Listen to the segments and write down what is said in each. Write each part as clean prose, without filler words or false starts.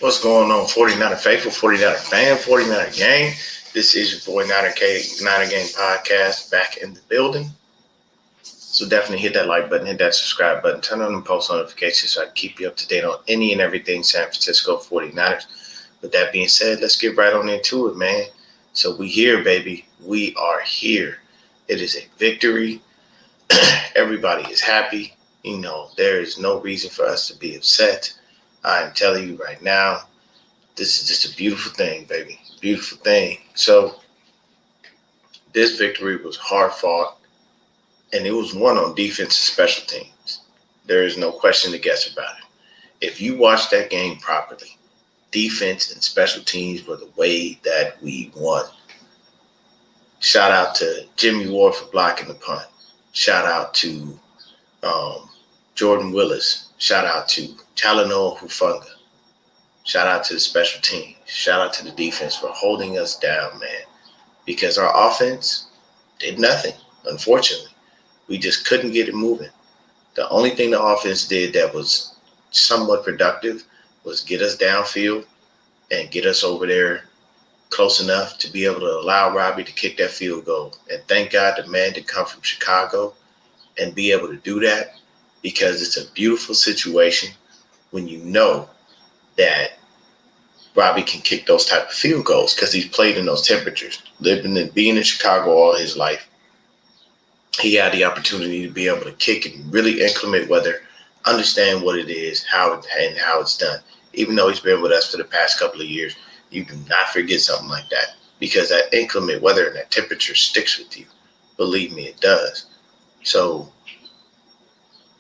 What's going on, 49er Faithful, 49er fan, 49er gang? This is your boy Niner Gang podcast back in the building. So definitely hit that like button, hit that subscribe button, turn on the post notifications so I can keep you up to date on any and everything San Francisco 49ers. With that being said, let's get right on into it, man. So we here, baby. We are here. It is a victory. Everybody is happy. There is no reason for us to be upset. I'm telling you right now, this is just a beautiful thing, baby. Beautiful thing. So this victory was hard fought, and it was won on defense and special teams. There is no question to guess about it. If you watch that game properly, defense and special teams were the way that we won. Shout out to Jimmy Ward for blocking the punt. Shout out to Jordan Willis. Shout out to Talanoa Hufanga. Shout out to the special team. Shout out to the defense for holding us down, man. Because our offense did nothing, unfortunately. We just couldn't get it moving. The only thing the offense did that was somewhat productive was get us downfield and get us over there close enough to be able to allow Robbie to kick that field goal. And thank God the man did come from Chicago and be able to do that, because it's a beautiful situation when you know that Robbie can kick those type of field goals because he's played in those temperatures. Being in Chicago all his life, he had the opportunity to be able to kick in really inclement weather, understand what it is, how it's done. Even though he's been with us for the past couple of years, you do not forget something like that, because that inclement weather and that temperature sticks with you. Believe me, it does. So,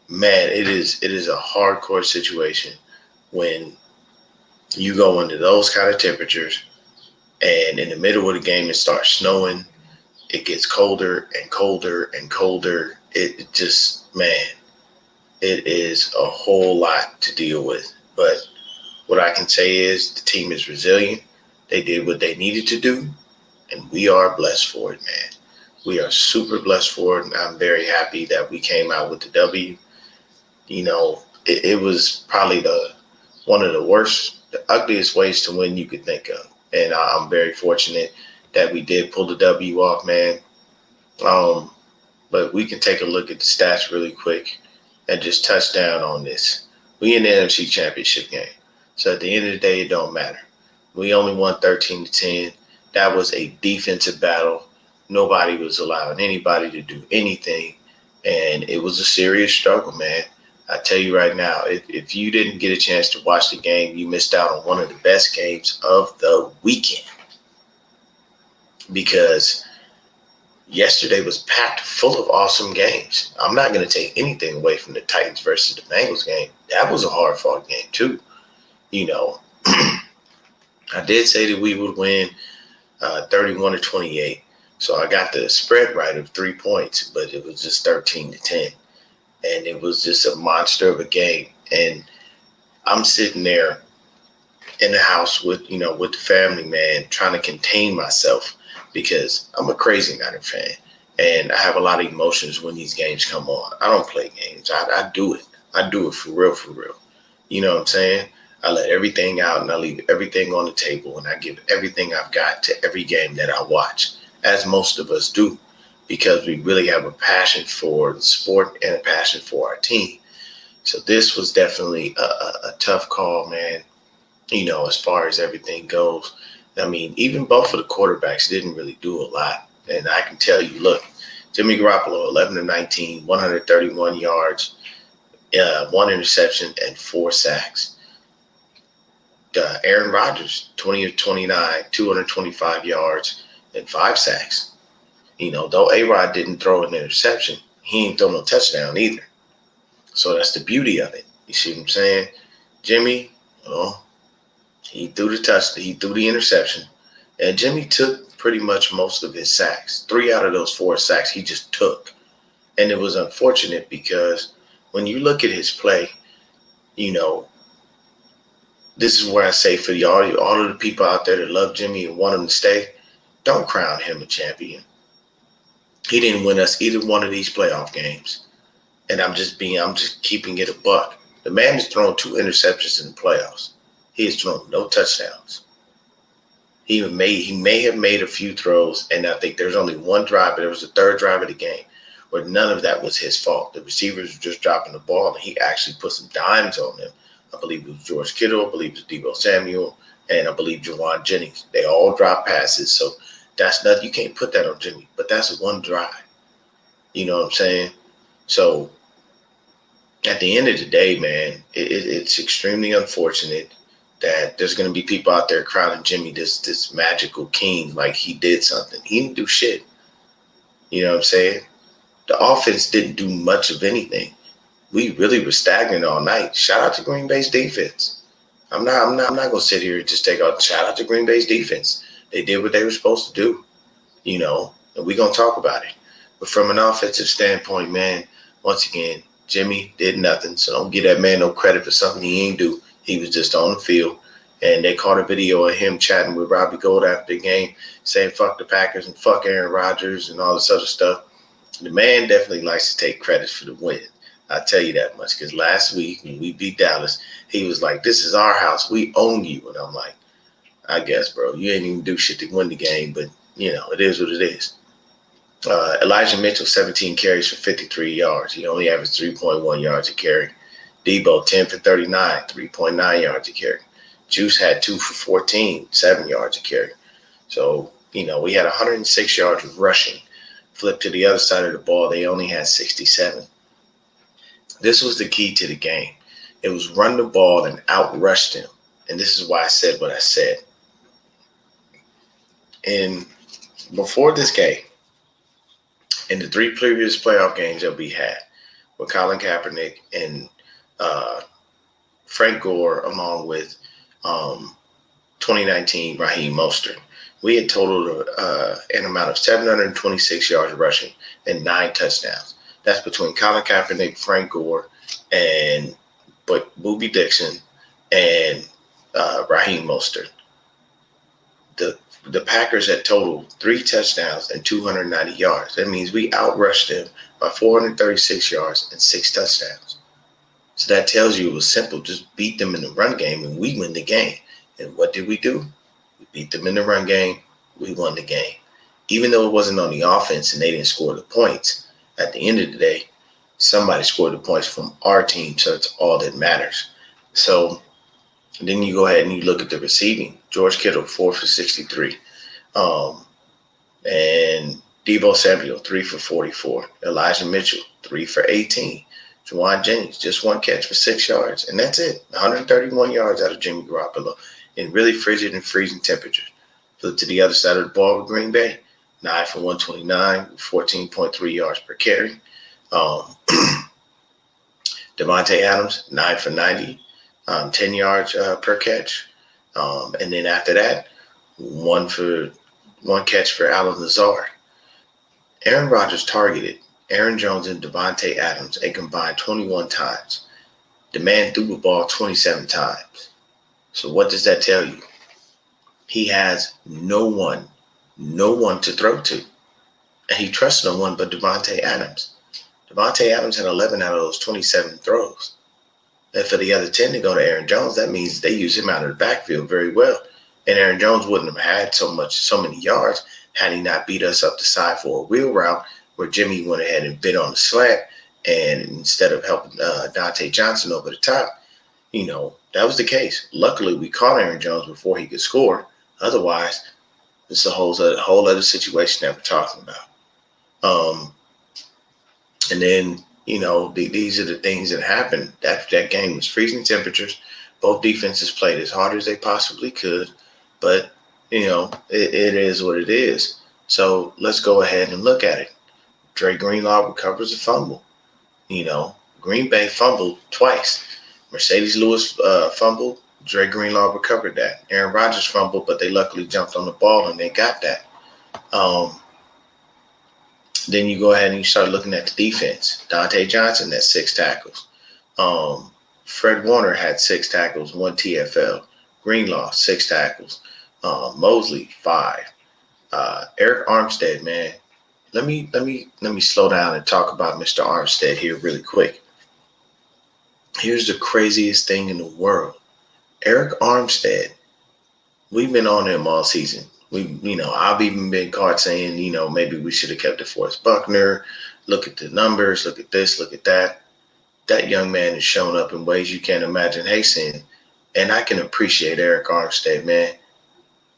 man, it is a hardcore situation when you go into those kind of temperatures and in the middle of the game it starts snowing. It gets colder and colder and colder. It just, man, it is a whole lot to deal with. But what I can say is the team is resilient. They did what they needed to do, and we are blessed for it, man. We are super blessed for it, and I'm very happy that we came out with the W. It was probably one of the ugliest ways to win you could think of. And I'm very fortunate that we did pull the W off, man. But we can take a look at the stats really quick and just touch down on this. We in the NFC Championship game. So at the end of the day, it don't matter. We only won 13-10. That was a defensive battle. Nobody was allowing anybody to do anything. And it was a serious struggle, man. I tell you right now, if you didn't get a chance to watch the game, you missed out on one of the best games of the weekend. Because yesterday was packed full of awesome games. I'm not going to take anything away from the Titans versus the Bengals game. That was a hard-fought game, too. I did say that we would win 31-28. So I got the spread right of 3 points, but it was just 13-10. And it was just a monster of a game. And I'm sitting there in the house with the family, man, trying to contain myself, because I'm a crazy Niner fan. And I have a lot of emotions when these games come on. I don't play games. I do it. I do it for real, for real. You know what I'm saying? I let everything out and I leave everything on the table, and I give everything I've got to every game that I watch, as most of us do, because we really have a passion for the sport and a passion for our team. So this was definitely a tough call, man, as far as everything goes. I mean, even both of the quarterbacks didn't really do a lot. And I can tell you, look, Jimmy Garoppolo, 11-19, 131 yards, 1 interception, and 4 sacks. Aaron Rodgers, 20-29, 225 yards, and 5 sacks. Though A-Rod didn't throw an interception, he ain't throw no touchdown either. So that's the beauty of it. You see what I'm saying? Jimmy, he threw the interception. And Jimmy took pretty much most of his sacks. 3 out of those 4 sacks he just took. And it was unfortunate because when you look at his play, this is where I say for all of the people out there that love Jimmy and want him to stay, don't crown him a champion. He didn't win us either one of these playoff games. And I'm just keeping it a buck. The man has thrown 2 interceptions in the playoffs. He has thrown no touchdowns. He may have made a few throws, and I think there's only one drive, but it was the third drive of the game, where none of that was his fault. The receivers were just dropping the ball, and he actually put some dimes on them. I believe it was George Kittle, I believe it was Deebo Samuel, and I believe Jauan Jennings. They all dropped passes, so that's nothing. You can't put that on Jimmy, but that's one drive. You know what I'm saying? So at the end of the day, man, it's extremely unfortunate that there's going to be people out there crowning Jimmy this magical king like he did something. He didn't do shit. You know what I'm saying? The offense didn't do much of anything. We really were stagnant all night. Shout out to Green Bay's defense. I'm not gonna sit here and just take out. Shout out to Green Bay's defense. They did what they were supposed to do. You know, and we're gonna talk about it. But from an offensive standpoint, man, once again, Jimmy did nothing. So don't give that man no credit for something he ain't do. He was just on the field. And they caught a video of him chatting with Robbie Gould after the game, saying fuck the Packers and fuck Aaron Rodgers and all this other stuff. The man definitely likes to take credit for the win. I'll tell you that much. Because last week when we beat Dallas, he was like, this is our house. We own you. And I'm like, I guess, bro, you ain't even do shit to win the game. But, you know, it is what it is. Elijah Mitchell, 17 carries for 53 yards. He only averaged 3.1 yards a carry. Deebo, 10 for 39, 3.9 yards a carry. Juice had 2 for 14, 7 yards a carry. So, you know, we had 106 yards rushing. Flip to the other side of the ball, they only had 67. This was the key to the game. It was run the ball and outrush them. And this is why I said what I said. And before this game, in the 3 previous playoff games that we had with Colin Kaepernick and Frank Gore, along with 2019 Raheem Mostert, we had totaled an amount of 726 yards rushing and 9 touchdowns. That's between Colin Kaepernick, Frank Gore, and Boobie Dixon and Raheem Mostert. The Packers had totaled 3 touchdowns and 290 yards. That means we outrushed them by 436 yards and 6 touchdowns. So that tells you it was simple. Just beat them in the run game and we win the game. And what did we do? We beat them in the run game. We won the game. Even though it wasn't on the offense and they didn't score the points, at the end of the day, somebody scored the points from our team, so it's all that matters. So then you go ahead and you look at the receiving. George Kittle, 4 for 63. And Deebo Samuel, 3 for 44. Elijah Mitchell, 3 for 18. Jauan Jennings, just 1 catch for 6 yards. And that's it. 131 yards out of Jimmy Garoppolo in really frigid and freezing temperatures. Flip to the other side of the ball with Green Bay. 9 for 129, 14.3 yards per carry. Davante Adams, 9 for 90, 10 yards per catch. And then after that, 1 catch for Allen Lazard. Aaron Rodgers targeted Aaron Jones and Davante Adams a combined 21 times. The man threw the ball 27 times. So what does that tell you? He has no one to throw to. And he trusted no one but Davante Adams. Davante Adams had 11 out of those 27 throws. And for the other 10 to go to Aaron Jones, that means they use him out of the backfield very well. And Aaron Jones wouldn't have had so many yards had he not beat us up the side for a wheel route where Jimmy went ahead and bit on the slant. And instead of helping Dante Johnson over the top, you know, that was the case. Luckily, we caught Aaron Jones before he could score. Otherwise, it's a whole other situation that we're talking about. And then, you know, these are the things that happened. That game was freezing temperatures. Both defenses played as hard as they possibly could. But, you know, it is what it is. So let's go ahead and look at it. Dre Greenlaw recovers a fumble. You know, Green Bay fumbled twice. Mercedes Lewis fumbled. Dre Greenlaw recovered that. Aaron Rodgers fumbled, but they luckily jumped on the ball and they got that. Then you go ahead and you start looking at the defense. Dante Johnson had 6 tackles. Fred Warner had 6 tackles, 1 TFL. Greenlaw, 6 tackles. Mosley, 5. Eric Armstead, man. Let me slow down and talk about Mr. Armstead here really quick. Here's the craziest thing in the world. Eric Armstead, we've been on him all season. I've even been caught saying, maybe we should have kept it Forrest Buckner. Look at the numbers, look at this, look at that. That young man has shown up in ways you can't imagine Hayson. And I can appreciate Eric Armstead, man.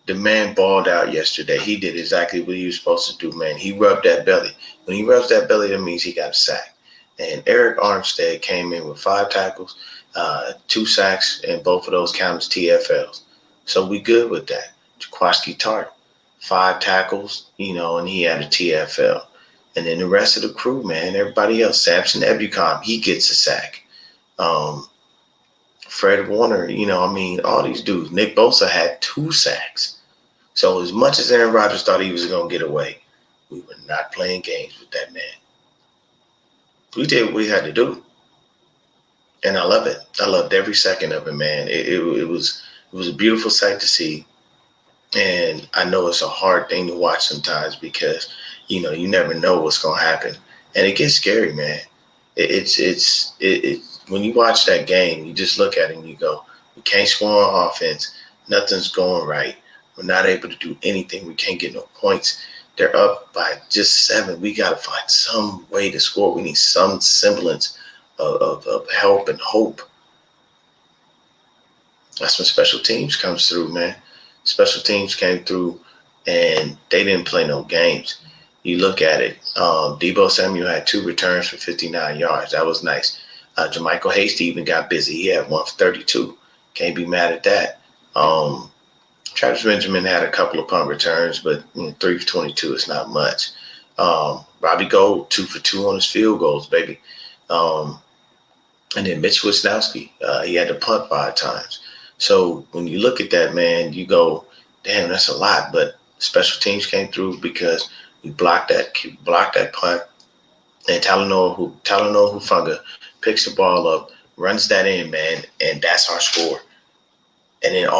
The man balled out yesterday. He did exactly what he was supposed to do, man. He rubbed that belly. When he rubs that belly, that means he got a sack. And Eric Armstead came in with 5 tackles, 2 sacks, and both of those count as TFLs. So we good with that. Jaquiski Tartt, 5 tackles, and he had a TFL. And then the rest of the crew, man, everybody else, Samson Ebukam, he gets a sack. Fred Warner, all these dudes. Nick Bosa had 2 sacks. So as much as Aaron Rodgers thought he was going to get away, we were not playing games with that man. We did what we had to do. And I love it. I loved every second of it, man. It was a beautiful sight to see. And I know it's a hard thing to watch sometimes because, you never know what's going to happen. And it gets scary, man. It's when you watch that game, you just look at it and you go, we can't score on offense. Nothing's going right. We're not able to do anything. We can't get no points. They're up by just 7. We got to find some way to score. We need some semblance of help and hope. That's when special teams comes through, man. Special teams came through, and they didn't play no games. You look at it. Deebo Samuel had 2 returns for 59 yards. That was nice. Jermichael Hasty even got busy. He had 1 for 32. Can't be mad at that. Travis Benjamin had a couple of punt returns, but 3 for 22 is not much. Robbie Gould, 2 for 2 on his field goals, baby. And then Mitch Wisnowski, he had to punt 5 times. So when you look at that, man, you go, damn, that's a lot. But special teams came through because we blocked that punt. And Talanoa Hufanga picks the ball up, runs that in, man, and that's our score. And then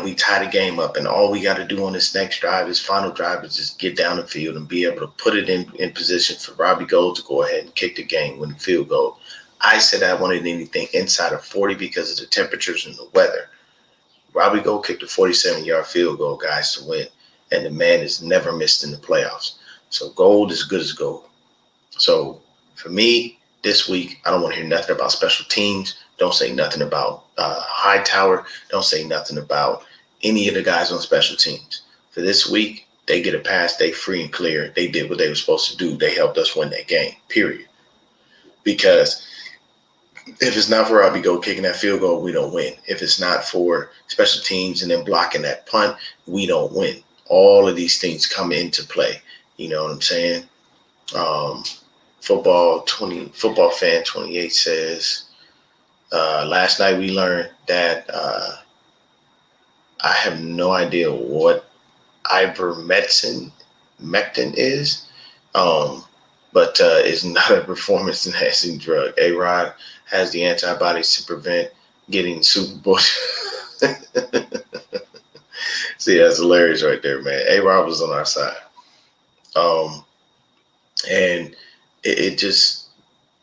we tie the game up, and all we got to do on this next drive, this final drive, is just get down the field and be able to put it in position for Robbie Gould to go ahead and kick the game, win the field goal. I said I wanted anything inside of 40 because of the temperatures and the weather. Robbie Gould kicked a 47-yard field goal, guys, to win, and the man has never missed in the playoffs. So Gould is good as gold. So for me, this week, I don't want to hear nothing about special teams. Don't say nothing about Hightower. Don't say nothing about any of the guys on special teams. For this week, they get a pass. They free and clear. They did what they were supposed to do. They helped us win that game, period. Because if it's not for Robbie Gould kicking that field goal, we don't win. If it's not for special teams and then blocking that punt, we don't win. All of these things come into play. You know what I'm saying? Football fan 28 says, last night we learned that I have no idea what ivermectin is, but it's not a performance-enhancing drug. A-Rod has the antibodies to prevent getting Super Bowl. See, that's hilarious right there, man. A-Rod was on our side. And it just,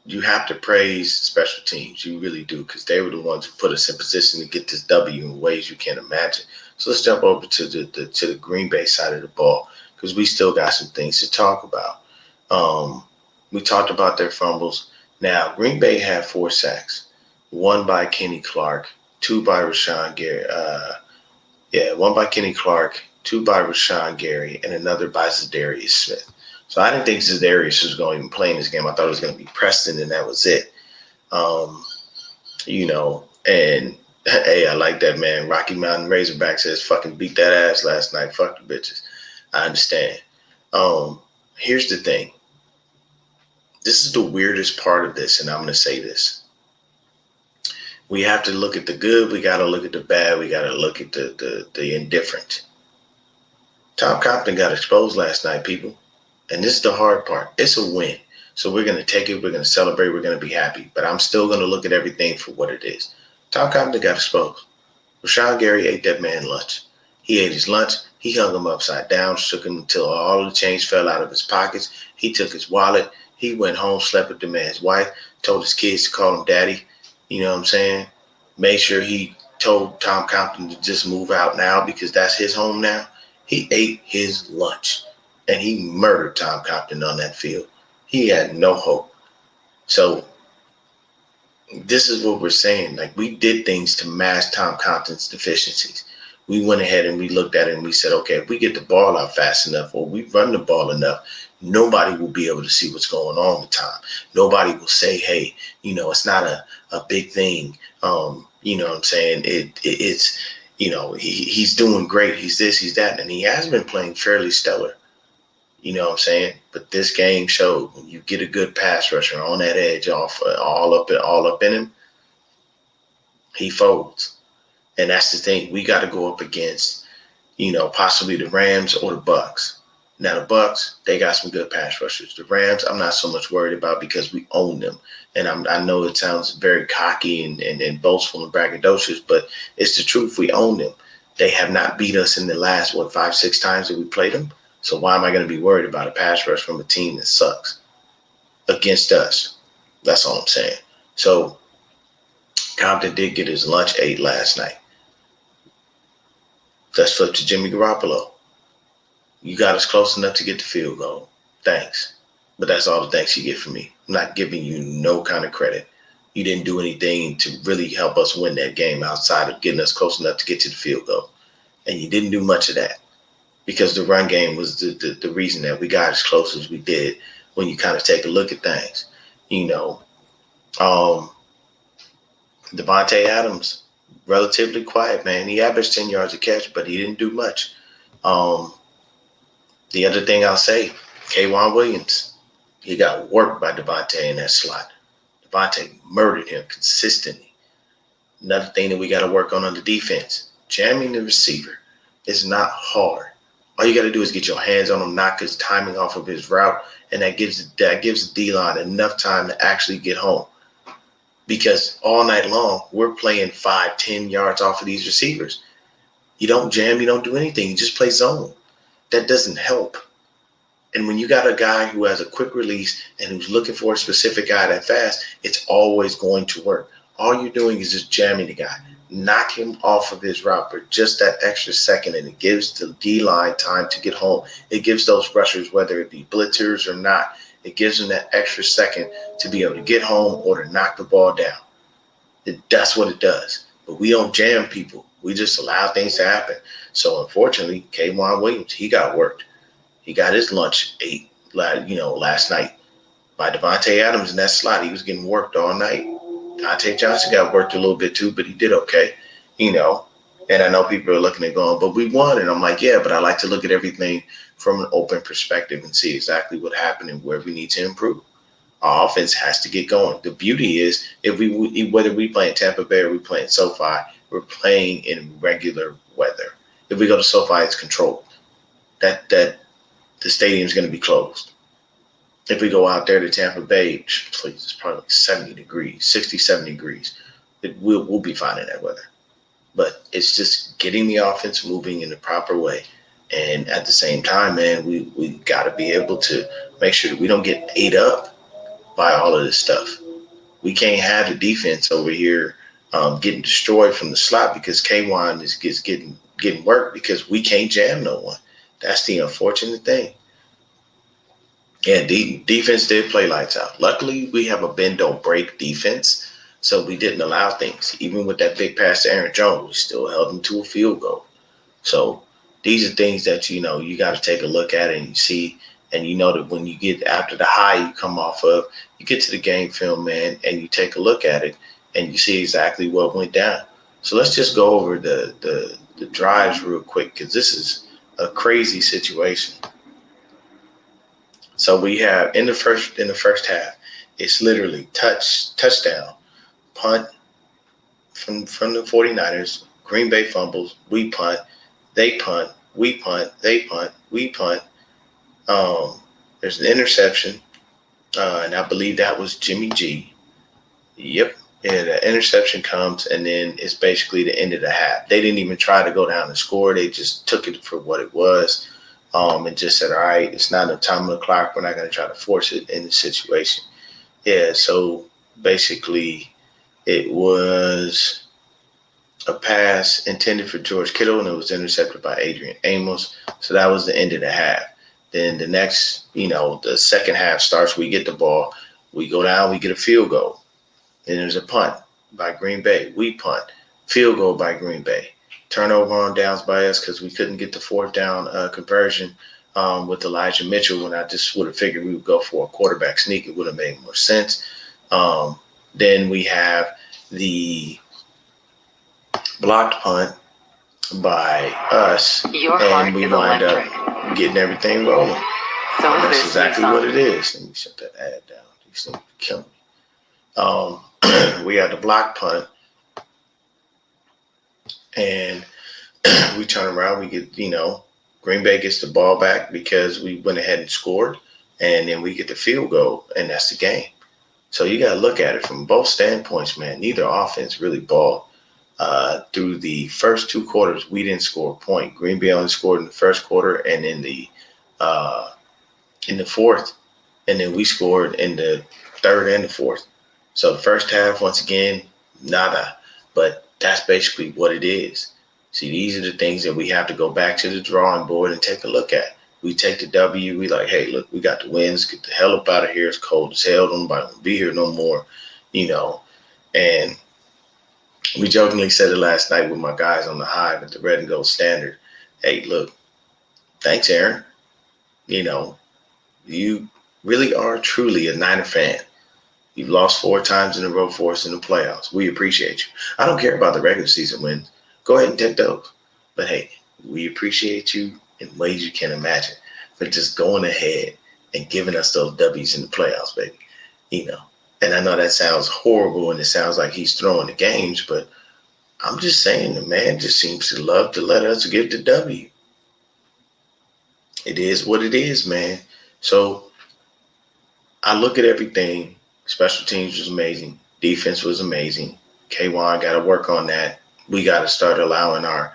you have to praise special teams. You really do, because they were the ones who put us in position to get this W in ways you can't imagine. So let's jump over to the Green Bay side of the ball, because we still got some things to talk about. We talked about their fumbles. Now, Green Bay had 4 sacks, 1 by Kenny Clark, 2 by Rashawn Gary. 1 by Kenny Clark, 2 by Rashawn Gary, and another by Zadarius Smith. So I didn't think Zadarius was going to even play in this game. I thought it was going to be Preston, and that was it. And hey, I like that, man. Rocky Mountain Razorback says, fucking beat that ass last night. Fuck the bitches. I understand. Here's the thing. This is the weirdest part of this, and I'm going to say this. We have to look at the good. We got to look at the bad. We got to look at the indifferent. Tom Compton got exposed last night, people. And this is the hard part. It's a win. So we're going to take it. We're going to celebrate. We're going to be happy. But I'm still going to look at everything for what it is. Tom Compton got exposed. Rashawn Gary ate that man lunch. He ate his lunch. He hung him upside down, shook him until all of the change fell out of his pockets. He took his wallet. He went home, slept with the man's wife, told his kids to call him daddy. You know what I'm saying? Made sure he told Tom Compton to just move out now because that's his home now. He ate his lunch and he murdered Tom Compton on that field. He had no hope. So this is what we're saying. Like, we did things to mask Tom Compton's deficiencies. We went ahead and we looked at it and we said, okay, if we get the ball out fast enough or we run the ball enough, nobody will be able to see what's going on with Tom. Nobody will say, hey, it's not a big thing. You know what I'm saying? It's, he's doing great. He's this, he's that. And he has been playing fairly stellar. You know what I'm saying? But this game showed when you get a good pass rusher on that edge off all up in him, he folds. And that's the thing. We got to go up against, possibly the Rams or the Bucs. Now, the Bucs, they got some good pass rushers. The Rams, I'm not so much worried about because we own them. And I know it sounds very cocky and boastful and braggadocious, but it's the truth. We own them. They have not beat us in the last, 5-6 times that we played them. So why am I going to be worried about a pass rush from a team that sucks against us? That's all I'm saying. So Compton did get his lunch ate last night. Let's flip to Jimmy Garoppolo. You got us close enough to get the field goal. Thanks. But that's all the thanks you get from me. I'm not giving you no kind of credit. You didn't do anything to really help us win that game outside of getting us close enough to get to the field goal. And you didn't do much of that because the run game was the reason that we got as close as we did when you kind of take a look at things. Davante Adams, relatively quiet, man. He averaged 10 yards a catch, but he didn't do much. The other thing I'll say, K'Waun Williams, he got worked by Davante in that slot. Davante murdered him consistently. Another thing that we got to work on the defense, jamming the receiver is not hard. All you got to do is get your hands on him, knock his timing off of his route, and that gives the D-line enough time to actually get home. Because all night long, we're playing 5-10 yards off of these receivers. You don't jam, you don't do anything. You just play zone. That doesn't help. And when you got a guy who has a quick release and who's looking for a specific guy that fast, it's always going to work. All you're doing is just jamming the guy. Knock him off of his route for just that extra second, and it gives the D-line time to get home. It gives those rushers, whether it be blitzers or not, it gives them that extra second to be able to get home or to knock the ball down. That's what it does. But we don't jam people. We just allow things to happen. So, unfortunately, K'Waun Williams, he got worked. He got his lunch ate, last night by Davante Adams in that slot. He was getting worked all night. Dante Johnson got worked a little bit too, but he did okay, And I know people are looking at going, but we won. And I'm like, yeah, but I like to look at everything from an open perspective and see exactly what happened and where we need to improve. Our offense has to get going. The beauty is, whether we play in Tampa Bay or we play in SoFi, we're playing in regular weather. If we go to SoFi, it's controlled. That the stadium's going to be closed. If we go out there to Tampa Bay, please, it's probably like 70 degrees, 60, 70 degrees. We'll be fine in that weather. But it's just getting the offense moving in the proper way. And at the same time, man, we got to be able to make sure that we don't get ate up by all of this stuff. We can't have the defense over here getting destroyed from the slot because K'Waun is getting worked because we can't jam no one. That's the unfortunate thing. And defense did play lights out. Luckily, we have a bend-don't-break defense, so we didn't allow things. Even with that big pass to Aaron Jones, we still held him to a field goal. So these are things that, you got to take a look at and you see, and that when you get after the high you come off of, you get to the game film, man, and you take a look at it and you see exactly what went down. So let's just go over the drives real quick because this is a crazy situation. So we have in the first half, it's literally touchdown, punt from the 49ers, Green Bay fumbles, we punt, they punt, we punt, they punt, we punt. There's an interception, and I believe that was Jimmy G. Yep. And the interception comes, and then it's basically the end of the half. They didn't even try to go down and score. They just took it for what it was. And just said, all right, it's not a time on the clock. We're not going to try to force it in this situation. Yeah, so basically it was a pass intended for George Kittle, and it was intercepted by Adrian Amos. So that was the end of the half. Then the next, the second half starts. We get the ball. We go down. We get a field goal. Then there's a punt by Green Bay. We punt. Field goal by Green Bay. Turnover on downs by us because we couldn't get the fourth down conversion with Elijah Mitchell. When I just would have figured we would go for a quarterback sneak, it would have made more sense. Then we have the blocked punt by us, and we wind up getting everything rolling. So that's exactly what it is. Let me shut that ad down. These things kill me. We had the block punt, and we turn around. We get, Green Bay gets the ball back because we went ahead and scored, and then we get the field goal, and that's the game. So you got to look at it from both standpoints, man. Neither offense really balled. Through the first two quarters, we didn't score a point. Green Bay only scored in the first quarter and in the fourth, and then we scored in the third and the fourth. So the first half, once again, nada. But that's basically what it is. See, these are the things that we have to go back to the drawing board and take a look at. We take the W. We like, hey, look, we got the wins. Get the hell up out of here. It's cold as hell. Nobody will be here no more, And we jokingly said it last night with my guys on the Hive at the Red and Gold Standard. Hey, look, thanks, Aaron. You really are truly a Niner fan. You've lost 4 times in a row for us in the playoffs. We appreciate you. I don't care about the regular season wins. Go ahead and take those. But, hey, we appreciate you in ways you can't imagine for just going ahead and giving us those W's in the playoffs, baby. And I know that sounds horrible and it sounds like he's throwing the games, but I'm just saying the man just seems to love to let us get the W. It is what it is, man. So I look at everything. Special teams was amazing. Defense was amazing. K-Wan got to work on that. We got to start allowing our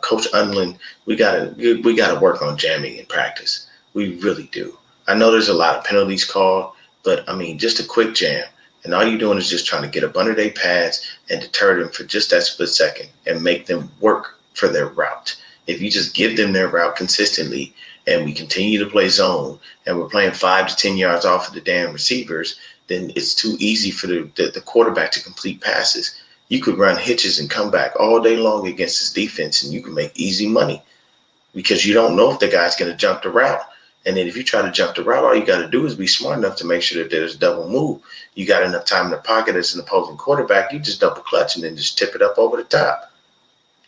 Coach Unlin, we got to work on jamming in practice. We really do. I know there's a lot of penalties called, but, just a quick jam. And all you're doing is just trying to get up under their pads and deter them for just that split second and make them work for their route. If you just give them their route consistently and we continue to play zone and we're playing 5 to 10 yards off of the damn receivers, then it's too easy for the quarterback to complete passes. You could run hitches and come back all day long against this defense and you can make easy money because you don't know if the guy's going to jump the route. And then if you try to jump the route, all you got to do is be smart enough to make sure that there's a double move. You got enough time in the pocket as an opposing quarterback. You just double clutch and then just tip it up over the top.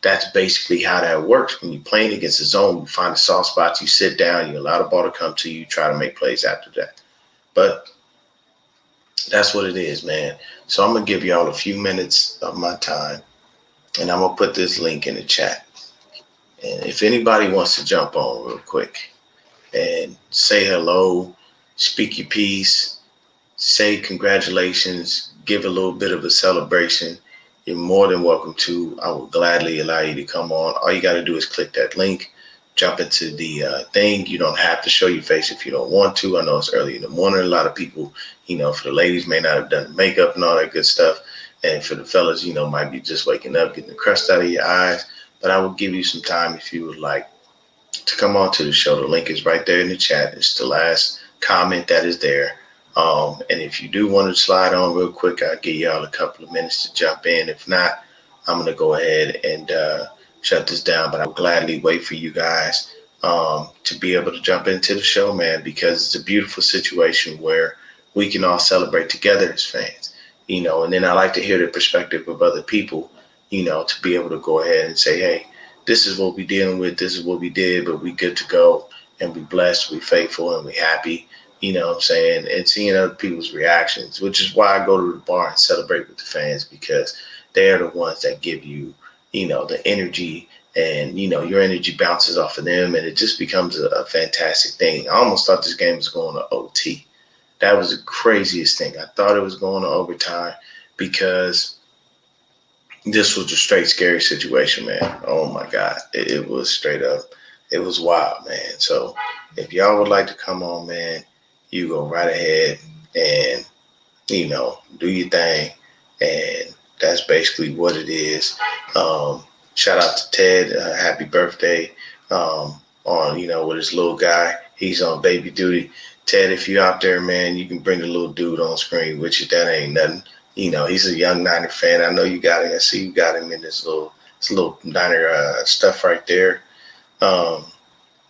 That's basically how that works. When you're playing against the zone, you find the soft spots, you sit down, you allow the ball to come to you, try to make plays after that. But that's what it is, man. So I'm going to give y'all a few minutes of my time, and I'm going to put this link in the chat. And if anybody wants to jump on real quick and say hello, speak your piece, say congratulations, give a little bit of a celebration, you're more than welcome to. I will gladly allow you to come on. All you got to do is click that link, jump into the thing. You don't have to show your face if you don't want to. I know it's early in the morning. A lot of people, for the ladies may not have done makeup and all that good stuff. And for the fellas, might be just waking up, getting the crust out of your eyes. But I will give you some time if you would like to come on to the show. The link is right there in the chat. It's the last comment that is there. And if you do want to slide on real quick, I'll give y'all a couple of minutes to jump in. If not, I'm going to go ahead and shut this down. But I'll gladly wait for you guys to be able to jump into the show, man, because it's a beautiful situation where we can all celebrate together as fans, and then I like to hear the perspective of other people, to be able to go ahead and say, hey, this is what we're dealing with. This is what we did, but we good to go and we blessed, we faithful, and we happy. What I'm saying? And seeing other people's reactions, which is why I go to the bar and celebrate with the fans, because they're the ones that give you, the energy, and, your energy bounces off of them, and it just becomes a fantastic thing. I almost thought this game was going to OT. That was the craziest thing. I thought it was going to overtime because this was a straight scary situation, man. Oh, my God. It was straight up. It was wild, man. So if y'all would like to come on, man, you go right ahead and, do your thing and that's basically what it is. Shout out to Ted. Happy birthday. On with his little guy. He's on baby duty. Ted, if you out there, man, you can bring the little dude on screen with you. That ain't nothing. He's a young Niner fan. I know you got him. I see you got him in this little Niner stuff right there.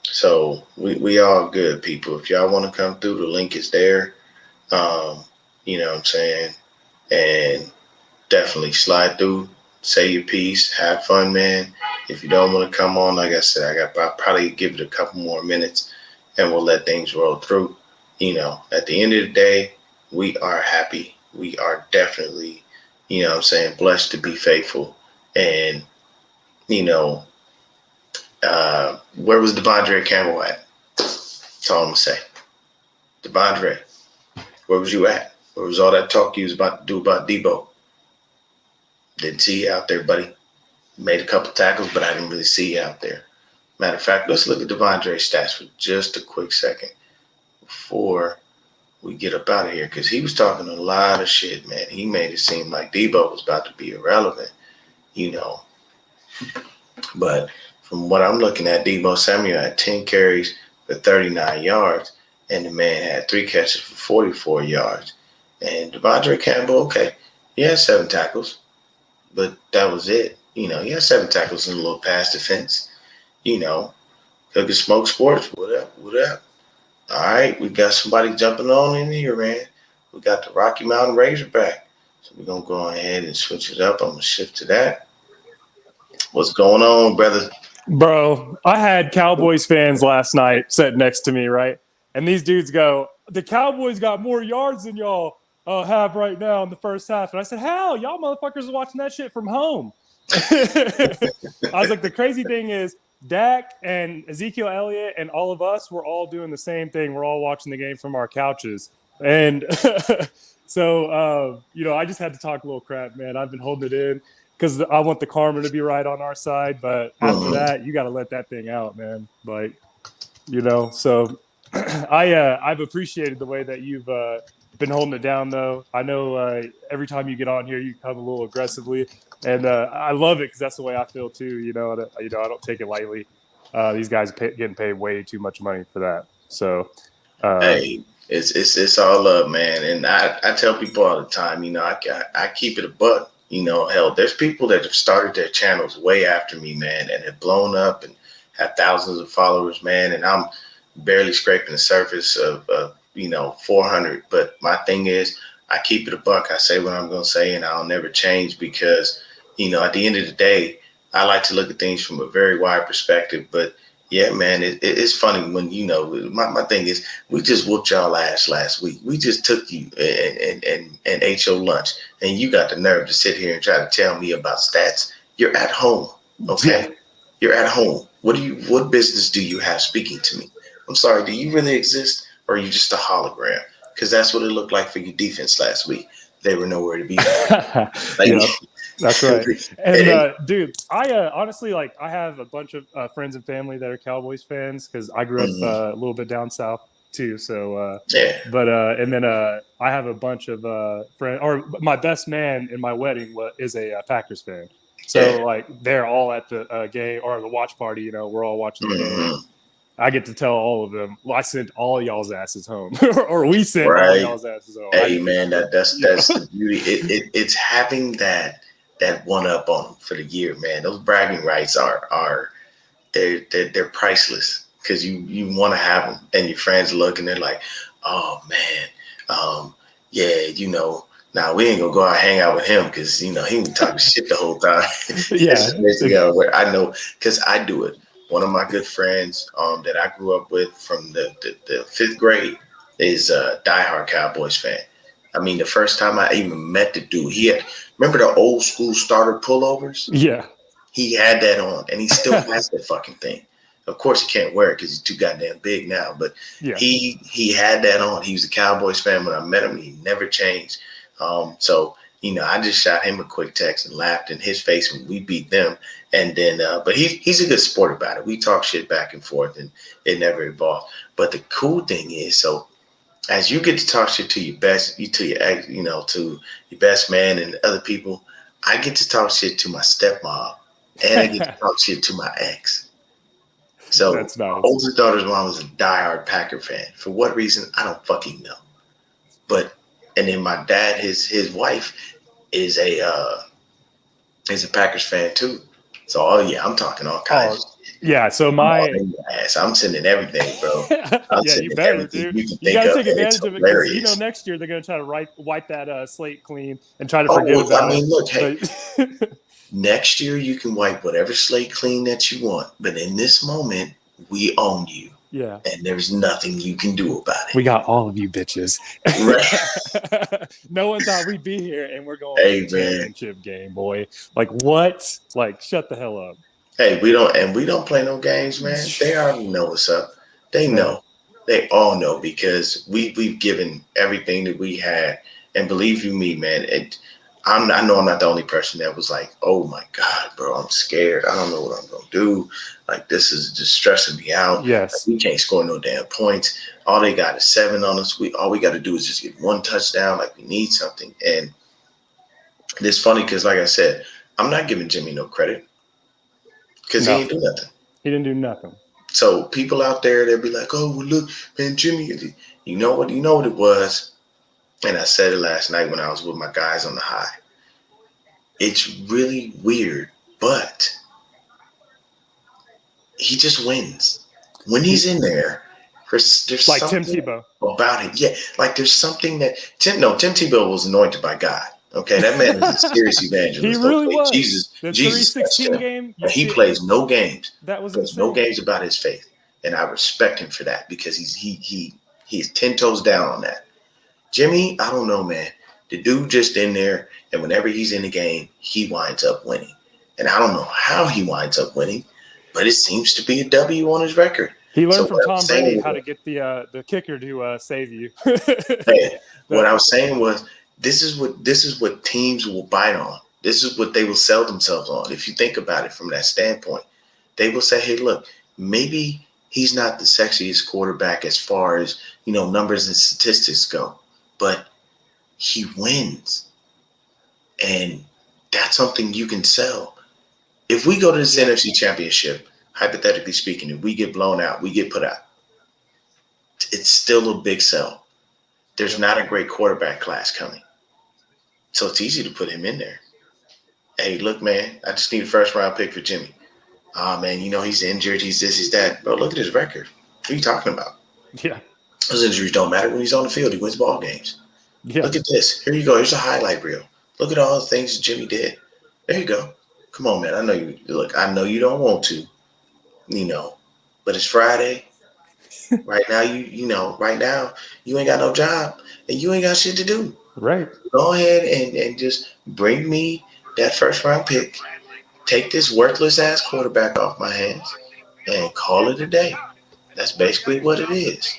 So we all good, people. If y'all want to come through, the link is there. You know what I'm saying? And definitely slide through, say your piece, have fun, man. If you don't want to come on, like I said, I'll probably give it a couple more minutes and we'll let things roll through. At the end of the day, we are happy. We are definitely, blessed to be faithful. And, where was Devondre Campbell at? That's all I'm going to say. Devondre, where was you at? Where was all that talk you was about to do about Debo? Didn't see you out there, buddy. Made a couple tackles, but I didn't really see you out there. Matter of fact, let's look at Devondre's stats for just a quick second before we get up out of here, because he was talking a lot of shit, man. He made it seem like Debo was about to be irrelevant, But from what I'm looking at, Debo Samuel had 10 carries for 39 yards, and the man had 3 catches for 44 yards. And Devondre Campbell, okay, he had 7 tackles, but that was it. He had 7 tackles in a little pass defense. Cooking Smoke Sports, what up? All right, we got somebody jumping on in here, man. We got the Rocky Mountain Razorback. So we're going to go ahead and switch it up. I'm going to shift to that. What's going on, brother? Bro, I had Cowboys fans last night sitting next to me, right? And these dudes go, the Cowboys got more yards than y'all have right now in the first half. And I said, hell, y'all motherfuckers are watching that shit from home. I was like, the crazy thing is Dak and Ezekiel Elliott and all of us, we're all doing the same thing. We're all watching the game from our couches. And so, I just had to talk a little crap, man. I've been holding it in because I want the karma to be right on our side. But after that, you got to let that thing out, man. Like, so I've appreciated the way that you've been holding it down, though. I know every time you get on here, you come a little aggressively, and I love it because that's the way I feel too. I don't take it lightly. These guys getting paid way too much money for that. So, hey, it's all up, man. And I tell people all the time, I keep it a buck. Hell, there's people that have started their channels way after me, man, and have blown up and have thousands of followers, man. And I'm barely scraping the surface of 400. But my thing is, I keep it a buck. I say what I'm going to say, and I'll never change because, at the end of the day, I like to look at things from a very wide perspective. But yeah, man, it's funny when, my thing is, we just whooped y'all ass last week. We just took you and ate your lunch, and you got the nerve to sit here and try to tell me about stats. You're at home, okay? You're at home. What business do you have speaking to me? I'm sorry, do you really exist, or are you just a hologram? Because that's what it looked like for your defense last week. They were nowhere to be found. Yep, that's right. And dude, I honestly, I have a bunch of friends and family that are Cowboys fans because I grew up a little bit down south too. So yeah. But and then I have a bunch of friends, or my best man in my wedding is a Packers fan. So they're all at the game or the watch party. We're all watching the game. I get to tell all of them, well, I sent all y'all's asses home, or we sent all y'all's asses home. Hey, man, that's the beauty. It's having that one up on them for the year, man. Those bragging rights are they're priceless because you want to have them, and your friends look and they're like, oh man, yeah, now we ain't gonna go out and hang out with him because he been talking shit the whole time. Yeah, I know because I do it. One of my good friends that I grew up with from the 5th grade is a diehard Cowboys fan. I mean, the first time I even met the dude, remember the old school starter pullovers? Yeah. He had that on, and he still has that fucking thing. Of course, he can't wear it because he's too goddamn big now, but he had that on. He was a Cowboys fan when I met him. He never changed. So I just shot him a quick text and laughed in his face when we beat them. And then, but he's a good sport about it. We talk shit back and forth, and it never evolved. But the cool thing is, so as you get to talk shit to your best, to your best man and other people, I get to talk shit to my stepmom, and I get to talk shit to my ex. So That's my nice. oldest daughter's mom was a diehard Packer fan. For what reason, I don't fucking know. But and then my dad, his wife is a Packers fan too. So oh yeah, I'm talking all kinds. Oh, yeah. So I'm all my in your ass. I'm sending everything, bro. I'm yeah, you sending better, everything dude. you can You think got to of, take and it's advantage of it because hilarious. next year they're going to try to wipe that slate clean and try to Oh, forget well, I about mean, it. look, hey, But next year you can wipe whatever slate clean that you want, but in this moment, we own you, yeah, and there's nothing you can do about it. we got all of you bitches. Right? No one thought we'd be here, and we're going to Hey, the man. championship game, boy. Like what? Like shut the hell up. Hey, we don't play no games, man. They already know what's up. They Man, know. They all know because we've given everything that we had, and believe you me, man. I know I'm not the only person that was like, oh my god, bro, I'm scared. I don't know what I'm gonna do. Like this is just stressing me out. Like, yes, we can't score no damn points. All they got is 7 on us. All we got to do is just get one touchdown. Like we need something. And it's funny because, like I said, I'm not giving Jimmy no credit because he ain't do nothing. nothing. He didn't do nothing. So people out there, they'll be like, "Oh, well, look, man, Jimmy." You know what? You know what it was. And I said it last night when I was with my guys on the high. It's really weird, but he just wins when he's in there. There's Like Tim something Tebow. about it. Yeah, like there's something that Tim Tebow was anointed by God. Okay, that man is a serious He evangelist. really Okay, was. Jesus The touched 316 him, game, you and he see, plays no games. that was Plays no insane. games about his faith, and I respect him for that because he's 10 toes down on that. Jimmy, I don't know, man. The dude just in there, and whenever he's in the game, he winds up winning. And I don't know how he winds up winning, but it seems to be a W on his record. He So learned from what I Tom was Brady saying how was, to get the kicker to save you. hey, what I That- was saying was, this is what teams will bite on. This is what they will sell themselves on. If you think about it from that standpoint, they will say, "Hey, look, maybe he's not the sexiest quarterback as far as numbers and statistics go, but he wins, and that's something you can sell." If we go to this NFC Championship, hypothetically speaking, if we get blown out, we get put out, it's still a big sell. There's not a great quarterback class coming, so it's easy to put him in there. Hey, look, man, I just need a first round pick for Jimmy. Oh, man, he's injured. He's this, he's that. Bro, look at his record. What are you talking about? yeah, Those injuries don't matter. When he's on the field, he wins ball games. yeah. Look at this. Here you go. Here's a highlight reel. Look at all the things Jimmy did. There you go. Come on, man. I know you. Look, I know you don't want to, but it's Friday. Right now, right now, you ain't got no job and you ain't got shit to do. Right. Go ahead and just bring me that first round pick. Take this worthless ass quarterback off my hands and call it a day. That's basically what it is.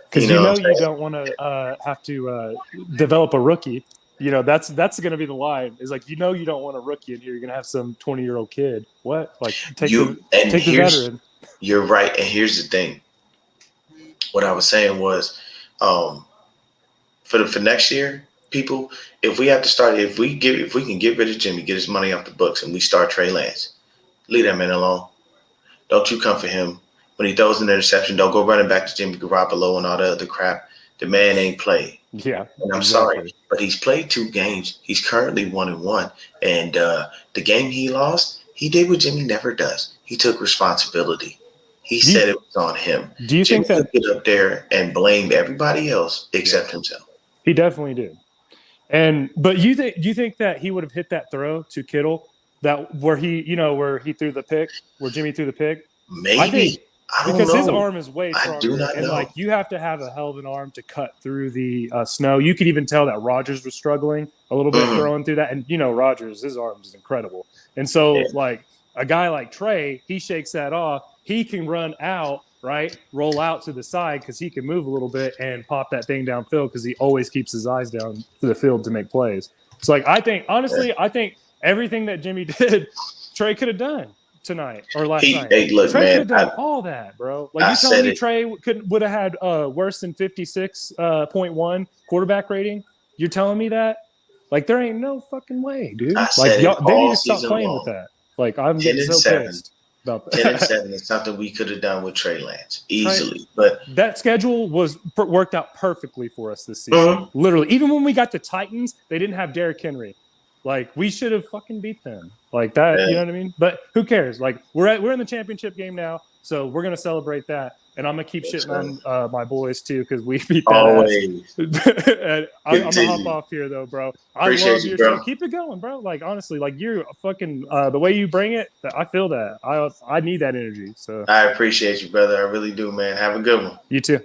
Because What I'm you saying? don't want to have to develop a rookie. That's going to be the line. Is like you don't want a rookie in here. You're going to have some 20-year-old kid. What? Like take the veteran. You're right. And here's the thing. What I was saying was, for next year, people, if we have to start, if we can get rid of Jimmy, get his money off the books, and we start Trey Lance, leave that man alone. Don't you come for him. When he throws an interception, don't go running back to Jimmy Garoppolo and all the other crap. The man ain't played. Yeah. And I'm sorry, but he's played 2 games. He's currently 1-1. And the game he lost, he did what Jimmy never does. He took responsibility. He said it was on him. Do you Jimmy think that could get up there and blame everybody else except himself? He definitely did. But do you think that he would have hit that throw to Kittle where he threw the pick, where Jimmy threw the pick? Maybe. I don't because know. his arm is way stronger. I do not know. Like you have to have a hell of an arm to cut through the snow. You could even tell that Rodgers was struggling a little bit throwing through that. And Rodgers, his arm is incredible. And so like a guy like Trey, he shakes that off. He can run out, right? Roll out to the side because he can move a little bit and pop that thing downfield because he always keeps his eyes down to the field to make plays. So like I think everything that Jimmy did, Trey could have done tonight or last night. Hey, look, Trey man, could have done all that, bro. Like you telling me Trey would have had worse than 56.1 quarterback rating? You're telling me that? Like there ain't no fucking way, dude. I Like said y'all, it they need all to stop season playing long. with that. Like I'm 10 getting and so 7. pissed about 10 and that. 7 is something we could have done with Trey Lance easily, but That schedule worked out perfectly for us this season. Mhm. Literally, even when we got the Titans, they didn't have Derrick Henry. Like we should have fucking beat them. Like that, you Yeah. know what I mean? But who cares? Like we're in the championship game now, so we're gonna celebrate that. And I'm gonna keep Yes, shitting sir. on my boys too because we beat that Always ass. And I'm gonna hop continue. off here though, bro. I Appreciate love you, your show. bro. Keep it going, bro. Like honestly, like you're fucking the way you bring it. I feel that. I need that energy. So I appreciate you, brother. I really do, man. Have a good one. you too.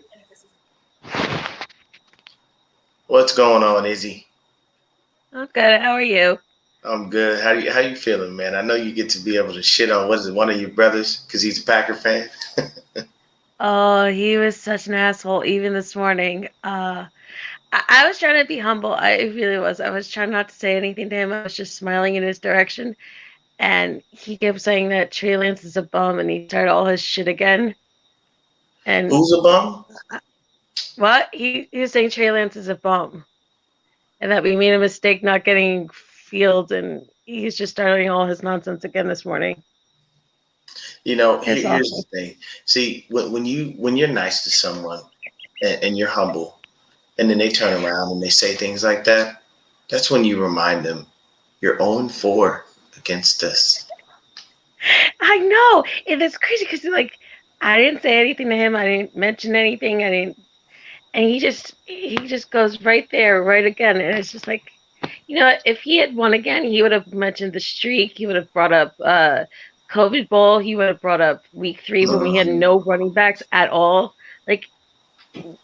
What's going on, Izzy? I'm good. How are you? I'm good. How you feeling, man? I know you get to be able to shit on one of your brothers because he's a Packer fan. Oh, he was such an asshole even this morning. I was trying to be humble. I really was. I was trying not to say anything to him. I was just smiling in his direction. And he kept saying that Trey Lance is a bum and he started all his shit again. And Who's a bum? what? He was saying Trey Lance is a bum. And that we made a mistake not getting Fields, and he's just starting all his nonsense again this morning. You know, It's here's awful. the thing. See, when you're nice to someone and you're humble, and then they turn around and they say things like that, that's when you remind them you're 0-4 against us. I know. And it's crazy because like I didn't say anything to him. I didn't mention anything. I didn't, and he just goes right there, right again. And it's just like, you know, if he had won again, he would have mentioned the streak. He would have brought up COVID Bowl. He would have brought up week 3 when we had no running backs at all. Like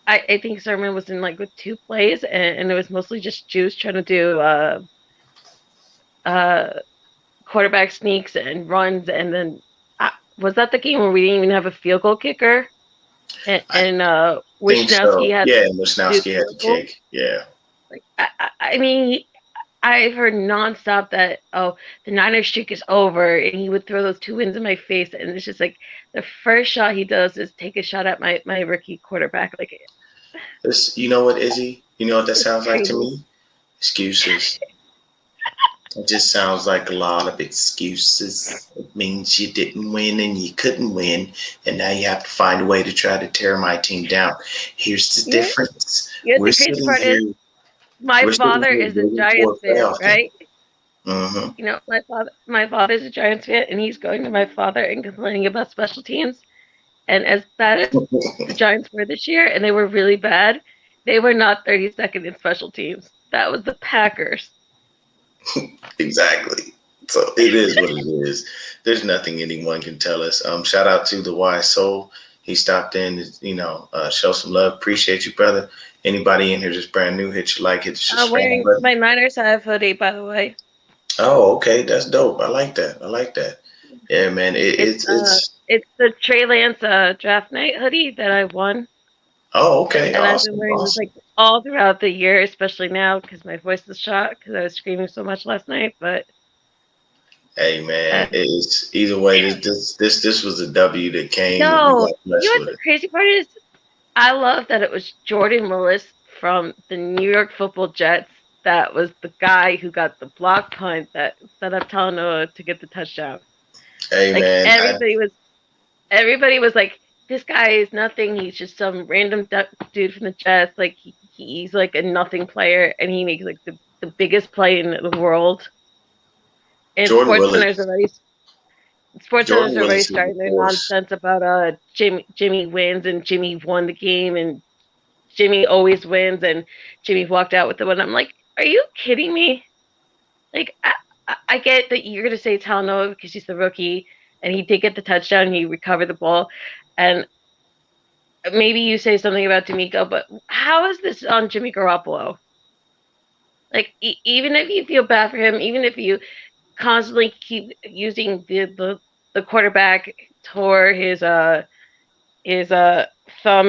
I think Sermon was in like with 2 plays, and it was mostly just Juice trying to do quarterback sneaks and runs, and then was that the game where we didn't even have a field goal kicker? And Think so. Wisnowski had Yeah, to do Wisnowski had the field goal? kick. Yeah. Like I mean, I've heard nonstop that the Niners streak is over, and he would throw those 2 wins in my face, and it's just like the first shot he does is take a shot at my rookie quarterback. Like You know what, Izzy? You know what that it's sounds like to crazy. me? Excuses. It just sounds like a lot of excuses. It means you didn't win and you couldn't win, and now you have to find a way to try to tear my team down. Here's the Yeah, difference. yeah. We're The crazy sitting part is here. my We're sitting father here is a waiting for Giants a fan, playoff game. right? Mm-hmm. You know, my father's a Giants fan, and he's going to my father and complaining about special teams. And as bad as the Giants were this year, and they were really bad, they were not 32nd in special teams. That was the Packers. Exactly. So it is what it is. There's nothing anyone can tell us. Shout out to the Wise Soul. He stopped in, show some love. Appreciate you, brother. Anybody in here just brand new, hit your like, hit the I'm subscribe wearing button. my Niners have hoodie, by the way. Oh, okay, that's dope. I like that. Yeah, man. It's It's the Trey Lance draft night hoodie that I won, oh, okay, and I've been awesome, wearing this like all throughout the year, especially now because my voice is shot because I was screaming so much last night. But hey, man, it's either way. This was a W that came, and we no, got you blessed know what with the it. crazy part is? I love that it was Jordan Willis from the New York Football Jets that was the guy who got the block punt that set up Talanoa to get the touchdown. Hey, Like man, everybody was like, this guy is nothing. He's just some random dude from the Jets. Like he's like a nothing player, and he makes like the biggest play in the world. And Jordan Willis SportsCenter's already is a starting their force. nonsense about Jimmy wins and Jimmy won the game and Jimmy always wins and Jimmy walked out with the one. I'm like, are you kidding me? Like I get that you're gonna say Talanoa because he's the rookie and he did get the touchdown, he recovered the ball, and maybe you say something about D'Amico, but how is this on Jimmy Garoppolo? Like even if you feel bad for him, even if you constantly keep using the quarterback tore his thumb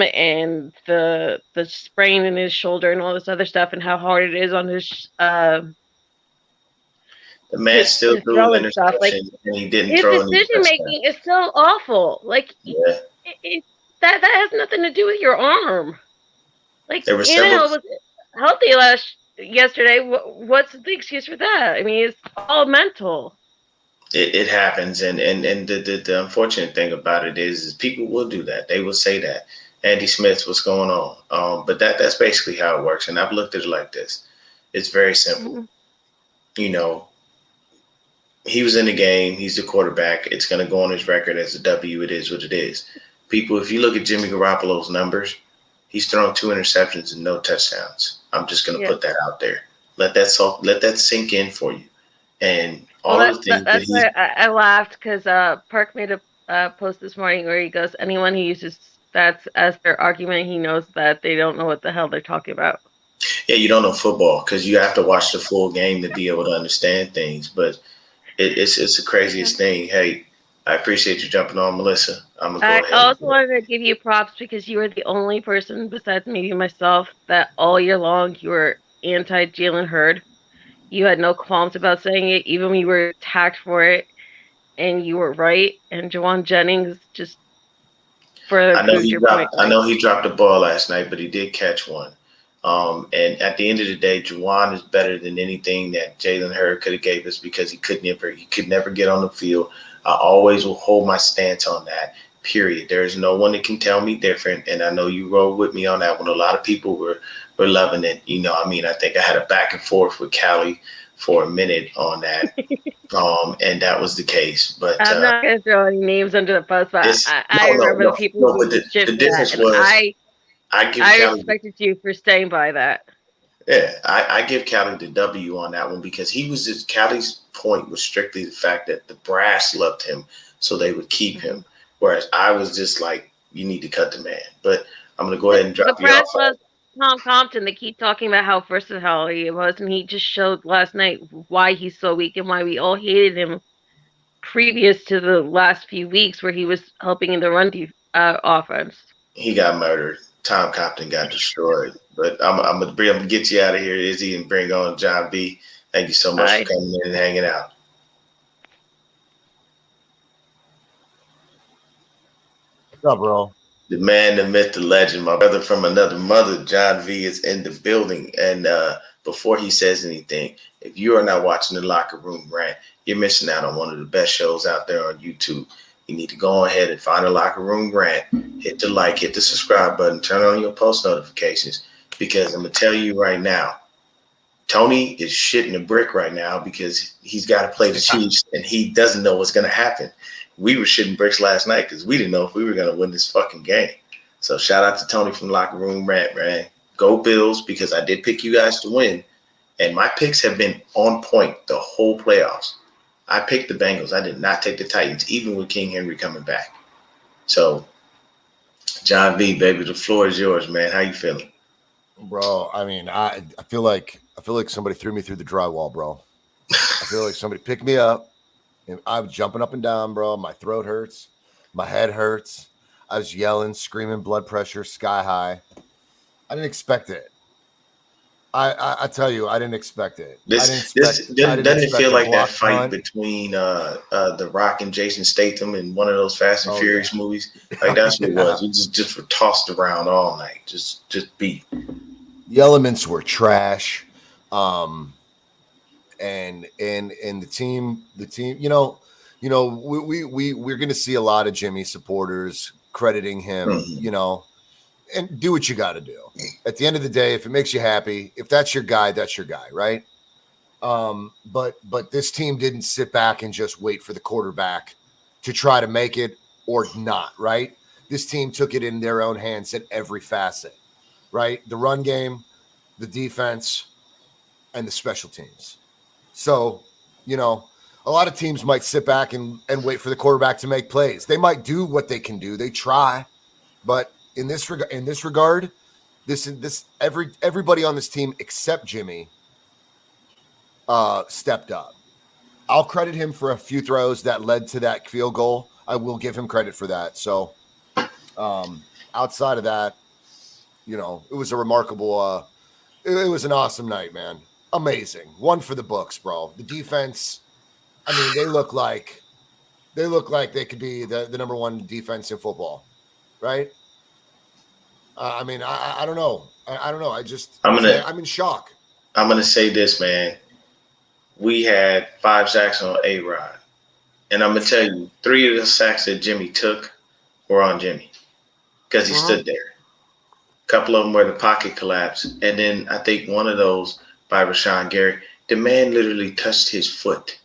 and the sprain in his shoulder and all this other stuff and how hard it is on his The man still his threw throw an and stuff. Like interception, and he didn't his throw any decision touchdown. making is so awful. Like Yeah, that has nothing to do with your arm. Like there were several. Tannehill was healthy yesterday. What's the excuse for that? I mean, it's all mental. It happens, and the unfortunate thing about it is people will do that. They will say that, Andy Smith, what's going on? But that's basically how it works. And I've looked at it like this: it's very simple. Mhm. You know, he was in the game. He's the quarterback. It's going to go on his record as a W. It is what it is. People, if you look at Jimmy Garoppolo's numbers, he's thrown 2 interceptions and no touchdowns. I'm just going to put that out there. Let that sink in for you. And all the things that's why I laughed because Park made a post this morning where he goes, anyone who uses stats as their argument, he knows that they don't know what the hell they're talking about. Yeah, you don't know football because you have to watch the full game to be able to understand things. But it's the craziest thing. Hey, I appreciate you jumping on, Melissa. I'm gonna go ahead. I also wanted to give you props because you were the only person besides maybe myself that all year long you were anti Jalen Hurd. You had no qualms about saying it, even when you were attacked for it, and you were right. And Jawan Jennings just further proved your point. I know he dropped the ball last night, but he did catch one. And at the end of the day, Juwan is better than anything that Jalen Hurd could have gave us because he could never get on the field. I always will hold my stance on that. Period. There is no one that can tell me different, and I know you rolled with me on that one. A lot of people were loving it. You know, I mean, I think I had a back and forth with Callie for a minute on that, and that was the case. But I'm not going to throw any names under the bus, but I remember the people who but the difference was I respected you for staying by that. Yeah, I give Callie the W on that one because Callie's point was strictly the fact that the brass loved him, so they would keep him. Whereas I was just like, you need to cut the man. But I'm going to go ahead and drop the you off. brass loves Tom Compton. They keep talking about how versatile he was, and he just showed last night why he's so weak and why we all hated him previous to the last few weeks where he was helping in the run offense. He got murdered. Tom Compton got destroyed. But I'm going to get you out of here, Izzy, and bring on John B. Thank you so much for coming in and hanging out. What's up, bro? The man, the myth, the legend, my brother from another mother, John V, is in the building. And before he says anything, if you are not watching the Locker Room Rant, you're missing out on one of the best shows out there on YouTube. You need to go ahead and find a Locker Room Rant, hit the like, hit the subscribe button, turn on your post notifications, because I'm going to tell you right now, Tony is shitting a brick right now because he's got to play the Chiefs and he doesn't know what's going to happen. We were shitting bricks last night because we didn't know if we were going to win this fucking game. So shout out to Tony from Locker Room Rant, man. Go Bills, because I did pick you guys to win. And my picks have been on point the whole playoffs. I picked the Bengals. I did not take the Titans, even with King Henry coming back. So, John V, baby, the floor is yours, man. How you feeling? Bro, I mean, I feel like somebody threw me through the drywall, bro. I feel like somebody picked me up. And I'm jumping up and down, bro. My throat hurts. My head hurts. I was yelling, screaming, blood pressure sky high. I didn't expect it. I tell you, I didn't expect it. Doesn't it feel like that fight between The Rock and Jason Statham in one of those Fast and Furious movies? Like, that's what it was. We just were tossed around all night. Just beat. The elements were trash. And the team, we're going to see a lot of Jimmy supporters crediting him, and do what you got to do. At the end of the day, if it makes you happy, if that's your guy, right? But this team didn't sit back and just wait for the quarterback to try to make it or not, right? This team took it in their own hands at every facet, right? The run game, the defense, and the special teams. So, a lot of teams might sit back and wait for the quarterback to make plays. They might do what they can do. They try, but in this regard, everybody on this team except Jimmy stepped up. I'll credit him for a few throws that led to that field goal. I will give him credit for that. So, outside of that, it was a remarkable. It was an awesome night, man. Amazing. One for the books, bro. The defense, I mean, they look like they could be the number one defense in football, right? I mean, I don't know. I don't know. I'm in shock. I'm gonna say this, man. We had 5 sacks on A-Rod. And I'm gonna tell you, 3 of the sacks that Jimmy took were on Jimmy. Because he stood there. A couple of them where the pocket collapsed. And then I think one of those by Rashawn Gary, the man literally touched his foot.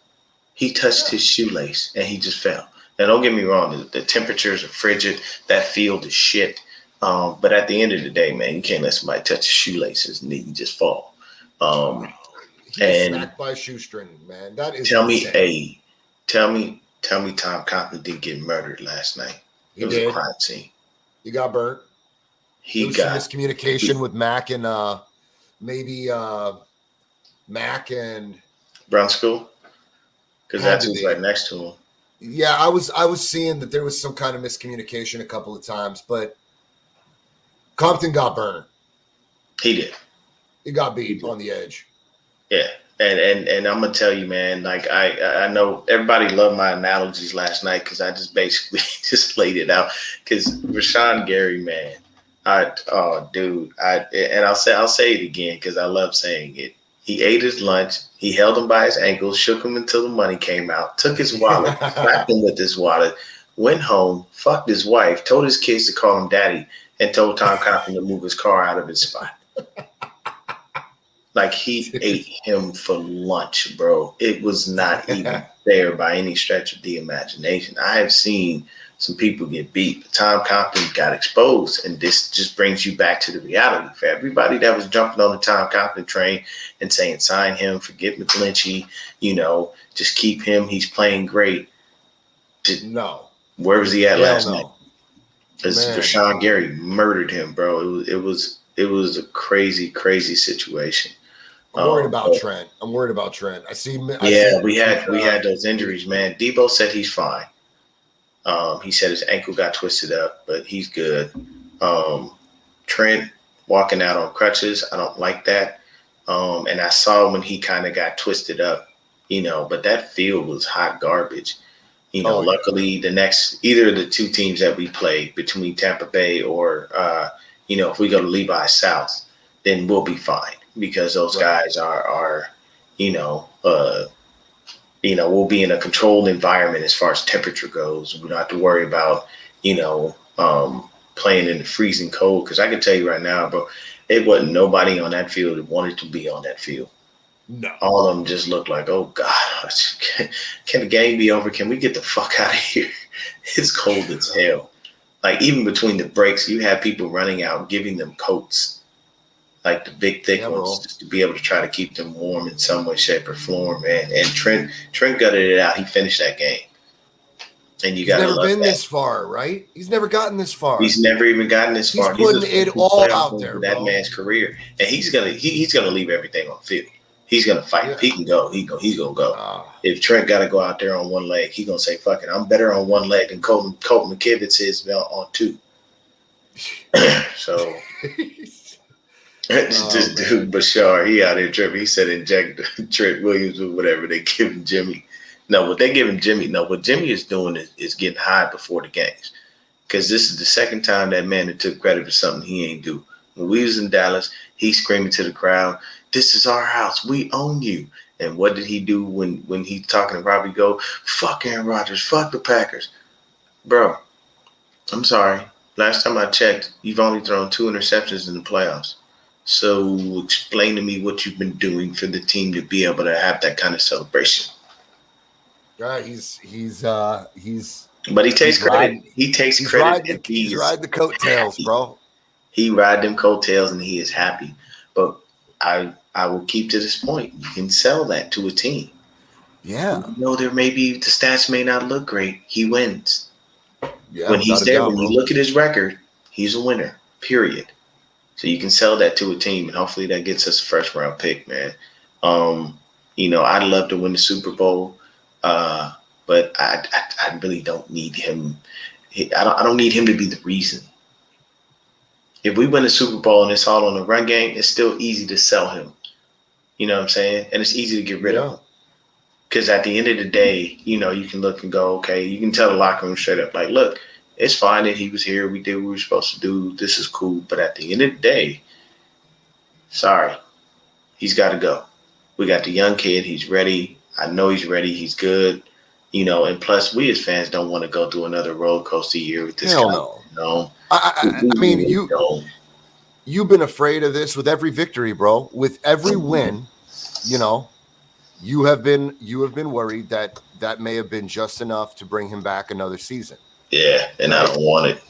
He touched his shoelace and he just fell. Now, don't get me wrong, the temperatures are frigid. That field is shit. But at the end of the day, man, you can't let somebody touch your shoelaces and then you just fall. He was smacked by a shoestring, man. That is tell insane. me, tell me Tom Coughlin didn't get murdered last night. It was a crime scene. He got burnt. He There got was some miscommunication with Mac and maybe Mac and Brunskill because Had that's to who's be. right next to him. yeah, I was seeing that there was some kind of miscommunication a couple of times, but Compton got burned. He did. He got beat on the edge. Yeah. And I'm gonna tell you, man, like I know everybody loved my analogies last night because I just basically just laid it out. Because Rashawn Gary, man, I'll say it again because I love saying it. He ate his lunch, he held him by his ankles, shook him until the money came out, took his wallet, slapped him with his wallet, went home, fucked his wife, told his kids to call him daddy, and told Tom Coughlin to move his car out of his spot. Like he ate him for lunch, bro. It was not even fair by any stretch of the imagination. I have seen some people get beat, but Tom Compton got exposed, and this just brings you back to the reality for everybody that was jumping on the Tom Compton train and saying, sign him, forget McGlinchey, just keep him. He's playing great. No. Where was he at last no. night? Because Man. Rashawn Gary murdered him, bro. It was a crazy, crazy situation. I'm worried about Trent. I see. We had those injuries, man. Debo said he's fine. He said his ankle got twisted up, but he's good. Trent walking out on crutches, I don't like that. And I saw when he kind of got twisted up, but that field was hot garbage. Luckily either of the 2 teams that we played between Tampa Bay or, if we go to Levi South, then we'll be fine because those guys are we'll be in a controlled environment as far as temperature goes. We don't have to worry about, playing in the freezing cold. Because I can tell you right now, bro, it wasn't nobody on that field that wanted to be on that field. No. All of them just looked like, oh, God, can the game be over? Can we get the fuck out of here? It's cold as hell. Like, even between the breaks, you have people running out, giving them coats, like the big, thick ones, just to be able to try to keep them warm in some way, shape, or form, man. And Trent gutted it out. He finished that game. And you got to love that. He's never been this far, right? He's never gotten this far. He's never even gotten this far. He's putting it all out there, that man's career. And he's gonna leave everything on the field. He's gonna fight. Yeah. He can go. He's gonna go. If Trent got to go out there on one leg, he's gonna say, "Fuck it, I'm better on one leg than Colton McKivitz is on 2." So this dude Bashar, he out here tripping. He said inject Trent Williams or whatever they give him Jimmy. No, what they give him Jimmy. No, what Jimmy is doing is getting high before the games, because this is the second time that man that took credit for something he ain't do. When we was in Dallas, he's screaming to the crowd, "This is our house. We own you." And what did he do when he's talking to Robbie Gould? Fuck Aaron Rodgers. Fuck the Packers. Bro, I'm sorry. Last time I checked, you've only thrown 2 interceptions in the playoffs. So explain to me what you've been doing for the team to be able to have that kind of celebration. Yeah, he's. But he takes credit. He takes credit. He's riding the coattails, bro. He ride them coattails and he is happy. But I will keep to this point. You can sell that to a team. Yeah. There may be the stats may not look great. He wins. Yeah. When he's there, when you look at his record, he's a winner. Period. So you can sell that to a team, and hopefully that gets us a first round pick, man. I'd love to win the Super Bowl, but I really don't need him. I don't need him to be the reason. If we win a Super Bowl and it's all on the run game, it's still easy to sell him. You know what I'm saying? And it's easy to get rid of him. Because at the end of the day, you can look and go, okay, you can tell the locker room straight up, like, look, it's fine that he was here. We did what we were supposed to do. This is cool. But at the end of the day, sorry. He's got to go. We got the young kid. He's ready. I know he's ready. He's good. And plus, we as fans don't want to go through another roller coaster year with this Hell guy. no. No. I mean, don't. You've been afraid of this with every victory, bro. With every win, you have been worried that may have been just enough to bring him back another season. Yeah, and right? I don't want it.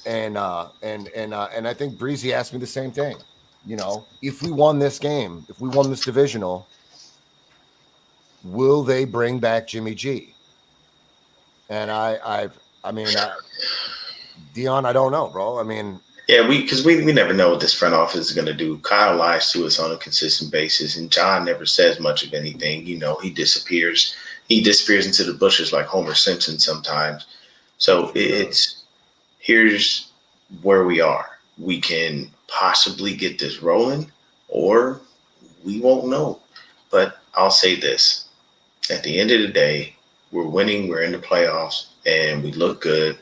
And I think Breezy asked me the same thing. If we won this game, if we won this divisional, will they bring back Jimmy G? And Dion, I don't know, bro. I mean, yeah, because we never know what this front office is going to do. Kyle lies to us on a consistent basis, and John never says much of anything. He disappears. He disappears into the bushes like Homer Simpson sometimes. So here's where we are. We can possibly get this rolling, or we won't know. But I'll say this. At the end of the day, we're winning. We're in the playoffs, and we look good.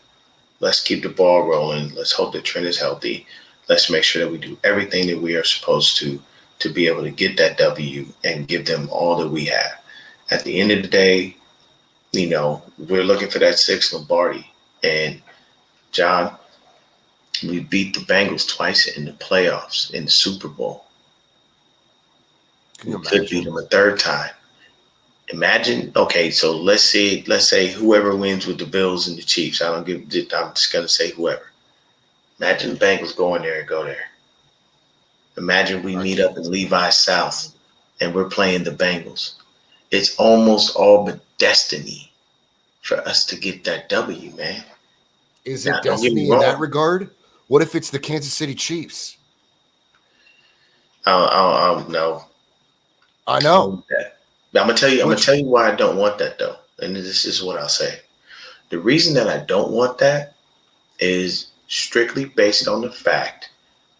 Let's keep the ball rolling. Let's hope that Trent is healthy. Let's make sure that we do everything that we are supposed to be able to get that W and give them all that we have. At the end of the day, we're looking for that 6th Lombardi. And, John, we beat the Bengals twice in the playoffs, in the Super Bowl. We could beat them a third time. Imagine, okay, so let's say whoever wins with the Bills and the Chiefs. I'm just gonna say whoever. Imagine the Bengals go in there and go there. Imagine we meet up in Levi's South and we're playing the Bengals. It's almost all but destiny for us to get that W, man. Is it destiny in that regard? What if it's the Kansas City Chiefs? I don't know. I know. I'm gonna tell you why I don't want that though. And this is what I'll say. The reason that I don't want that is strictly based on the fact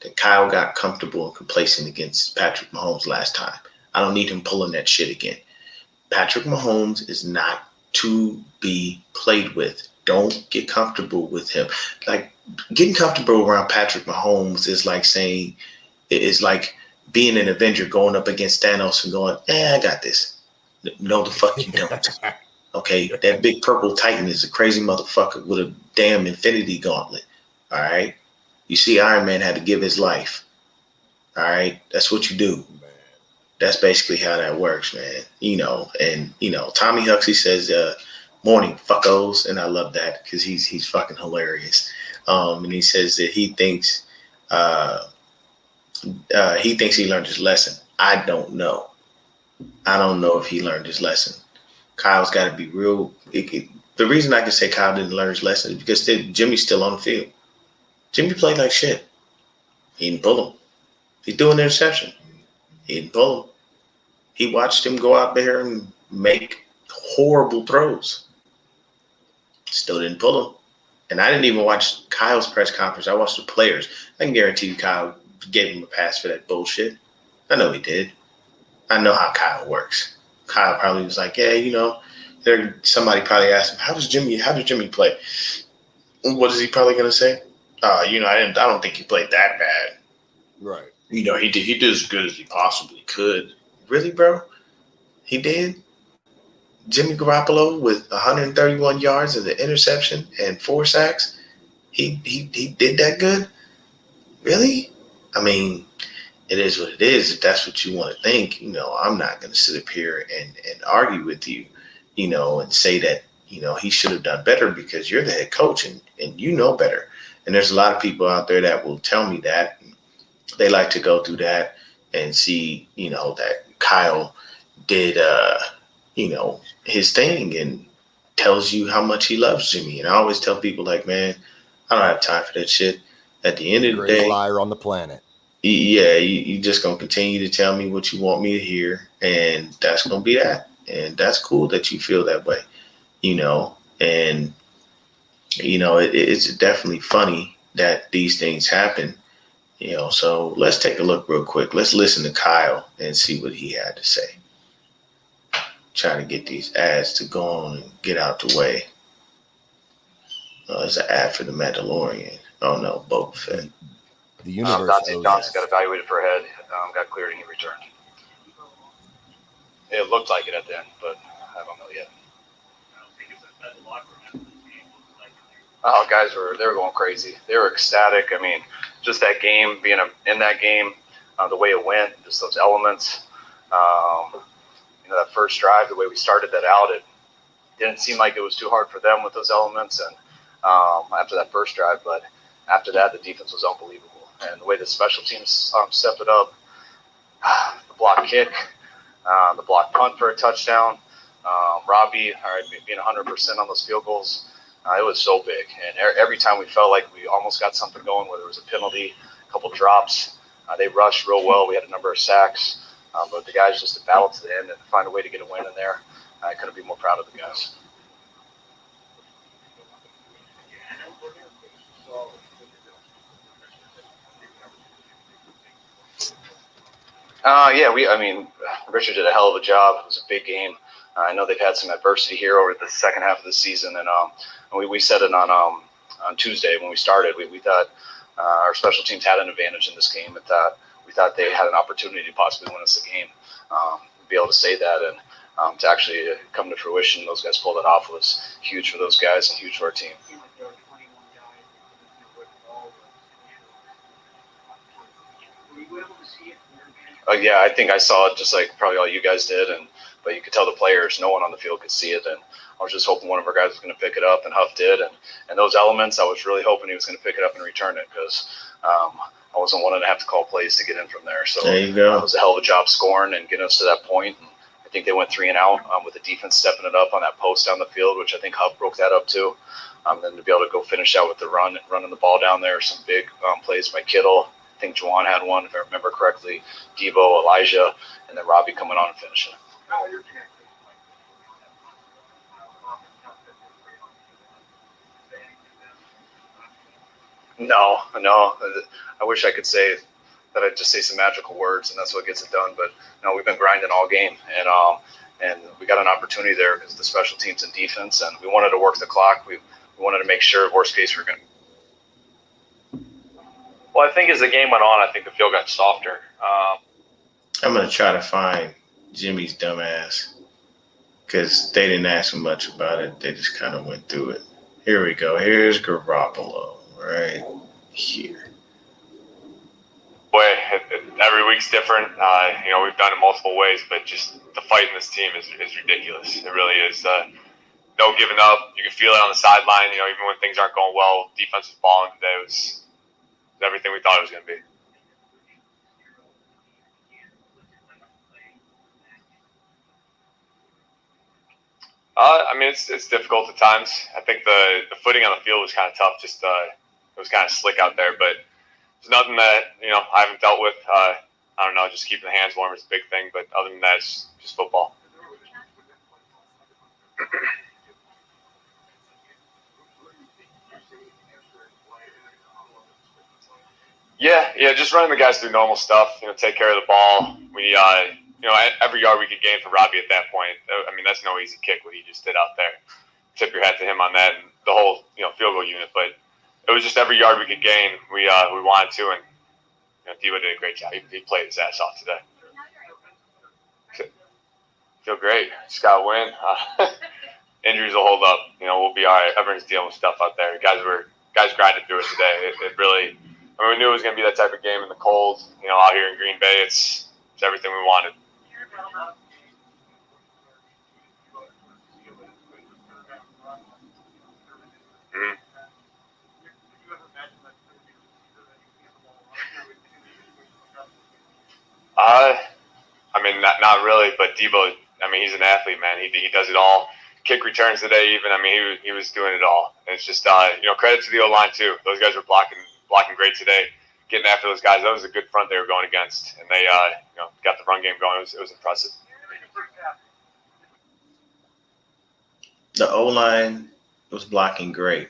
that Kyle got comfortable and complacent against Patrick Mahomes last time. I don't need him pulling that shit again. Patrick Mahomes is not to be played with. Don't get comfortable with him. Like, getting comfortable around Patrick Mahomes is like being an Avenger going up against Thanos and going, I got this. No, the fuck you don't. Okay, that big purple Titan is a crazy motherfucker with a damn infinity gauntlet. All right? You see, Iron Man had to give his life. All right? That's what you do. That's basically how that works, man. Tommy Huxley says, morning, fuckos. And I love that because he's fucking hilarious. And he says that he thinks he learned his lesson. I don't know. I don't know if he learned his lesson. Kyle's got to be real. The reason I can say Kyle didn't learn his lesson is because Jimmy's still on the field. Jimmy played like shit. He didn't pull him. He's doing the interception. He didn't pull him. He watched him go out there and make horrible throws. Still didn't pull him. And I didn't even watch Kyle's press conference. I watched the players. I can guarantee you Kyle gave him a pass for that bullshit. I know he did. I know how Kyle works. Kyle probably was like, somebody probably asked him, how does Jimmy play? What is he probably going to say? I don't think he played that bad. Right. He did as good as he possibly could. Really, bro? He did? Jimmy Garoppolo with 131 yards and an interception and 4 sacks? He did that good? Really? I mean, it is what it is. If that's what you want to think, I'm not going to sit up here and argue with you, and say that, he should have done better because you're the head coach and you know better. And there's a lot of people out there that will tell me that. They like to go through that and see, that Kyle did, his thing and tells you how much he loves Jimmy. And I always tell people like, man, I don't have time for that shit. At the end of the day, liar on the planet. Yeah, you just going to continue to tell me what you want me to hear, and that's going to be that. And that's cool that you feel that way, and, it's definitely funny that these things happen, so let's take a look real quick. Let's listen to Kyle and see what he had to say. Trying to get these ads to go on and get out the way. There's an ad for the Mandalorian. Oh, no, Boba Fett. The universe. Dante Johnson got evaluated for a head. Got cleared and he returned. It looked like it at the end, but I don't know yet. Oh, guys they were going crazy. They were ecstatic. I mean, just that game, being in that game, the way it went, just those elements. That first drive, the way we started that out, it didn't seem like it was too hard for them with those elements. And after that first drive, but after that, the defense was unbelievable. And the way the special teams stepped it up, the block kick, the block punt for a touchdown, Robbie, being 100% on those field goals. It was so big. And every time we felt like we almost got something going, whether it was a penalty, a couple drops, they rushed real well. We had a number of sacks. But the guys just battled to the end and find a way to get a win in there. I couldn't be more proud of the guys. Richard did a hell of a job. It was a big game. I know they've had some adversity here over the second half of the season, and we said it on Tuesday when we started. We thought our special teams had an advantage in this game. We thought they had an opportunity to possibly win us the game. Be able to say that and to actually come to fruition, those guys pulled it off was huge for those guys and huge for our team. Yeah, I think I saw it just like probably all you guys did, but you could tell the players, no one on the field could see it, and I was just hoping one of our guys was going to pick it up, and Huff did, and those elements, I was really hoping he was going to pick it up and return it, because I wasn't wanting to have to call plays to get in from there. So there you go. It was a hell of a job scoring and getting us to that point. And I think they went 3 and out with the defense stepping it up on that post down the field, which I think Huff broke that up too. Then to be able to go finish out with the running the ball down there, some big plays by Kittle. I think Juwan had one, if I remember correctly. Debo, Elijah, and then Robbie coming on and finishing. No. I wish I could say that I'd just say some magical words and that's what gets it done. But no, we've been grinding all game, and we got an opportunity there because the special teams and defense, and we wanted to work the clock. We wanted to make sure, worst case, we're going to. Well, I think as the game went on, I think the field got softer. I'm going to try to find Jimmy's dumbass because they didn't ask him much about it. They just kind of went through it. Here we go. Here's Garoppolo right here. Boy, every week's different. We've done it multiple ways, but just the fight in this team is ridiculous. It really is. No giving up. You can feel it on the sideline. Even when things aren't going well, defense was balling today. It was everything we thought it was going to be. It's difficult at times. I think the footing on the field was kind of tough. Just it was kind of slick out there, but it's nothing that I haven't dealt with. I don't know. Just keeping the hands warm is a big thing, but other than that, it's just football. Yeah, just running the guys through normal stuff. Take care of the ball. We every yard we could gain from Robbie at that point. That's no easy kick what he just did out there. Tip your hat to him on that and the whole field goal unit. But it was just every yard we could gain. We wanted to, and Debo did a great job. He played his ass off today. Feel great. Just got a win. Injuries will hold up. We'll be all right. Everyone's dealing with stuff out there. Guys grinded through it today. It really. We knew it was going to be that type of game in the cold. Out here in Green Bay, it's everything we wanted. Mm-hmm. Not really, but Debo, he's an athlete, man. He does it all. Kick returns today, even. He was doing it all. And it's just, credit to the O-line, too. Those guys were blocking great today, getting after those guys. That was a good front they were going against, and they got the run game going. It was impressive. The O-line was blocking great.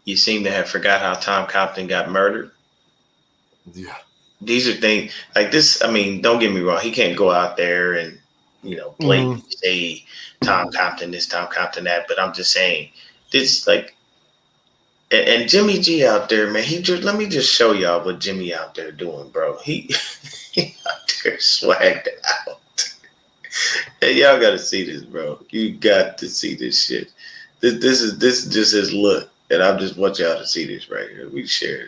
You seem to have forgot how Tom Compton got murdered. Yeah. These are things like this. Don't get me wrong. He can't go out there and, blatantly say Tom Compton this, Tom Compton that. But I'm just saying this, and Jimmy G out there, man. Let me just show y'all what Jimmy out there doing, bro. He out there swagged out. Hey, y'all got to see this, bro. You got to see this shit. This is just his look, and I just want y'all to see this right here. We share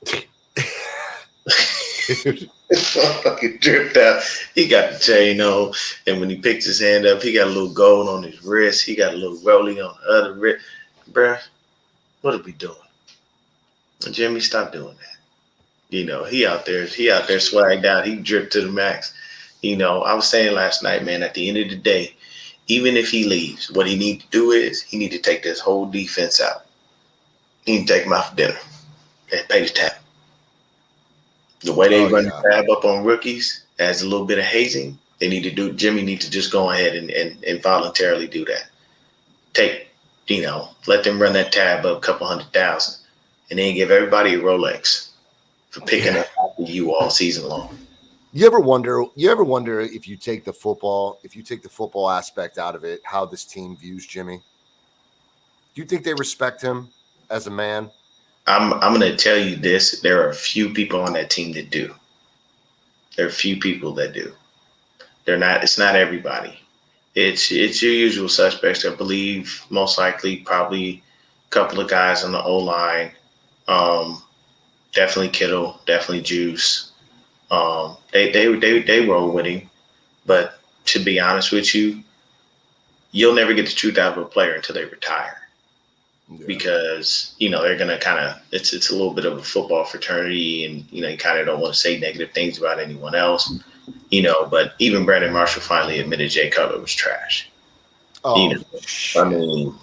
this. It's fucking dripped out. He got the chain on, and when he picks his hand up, he got a little gold on his wrist. He got a little rolling on the other wrist. Bruh, what are we doing? Jimmy, stop doing that. He out there swagged out. He dripped to the max. I was saying last night, man, at the end of the day, even if he leaves, what he need to do is he need to take this whole defense out. He need to take them out for dinner and pay the tab. The way they run the tab up on rookies as a little bit of hazing, Jimmy need to just go ahead and voluntarily do that. Let them run that tab up a couple $100,000 and then give everybody a Rolex for picking up after you all season long. You ever wonder if you take the football aspect out of it, how this team views Jimmy? Do you think they respect him as a man? I'm going to tell you this. There are a few people on that team that do. There are a few people that do. It's not everybody. It's your usual suspects. I believe most likely probably a couple of guys on the O-line. Definitely Kittle, definitely Juice. They roll with him. But to be honest with you, you'll never get the truth out of a player until they retire. Yeah. Because, they're going to it's a little bit of a football fraternity and, you kind of don't want to say negative things about anyone else, but even Brandon Marshall finally admitted Jay Cutler was trash. Oh,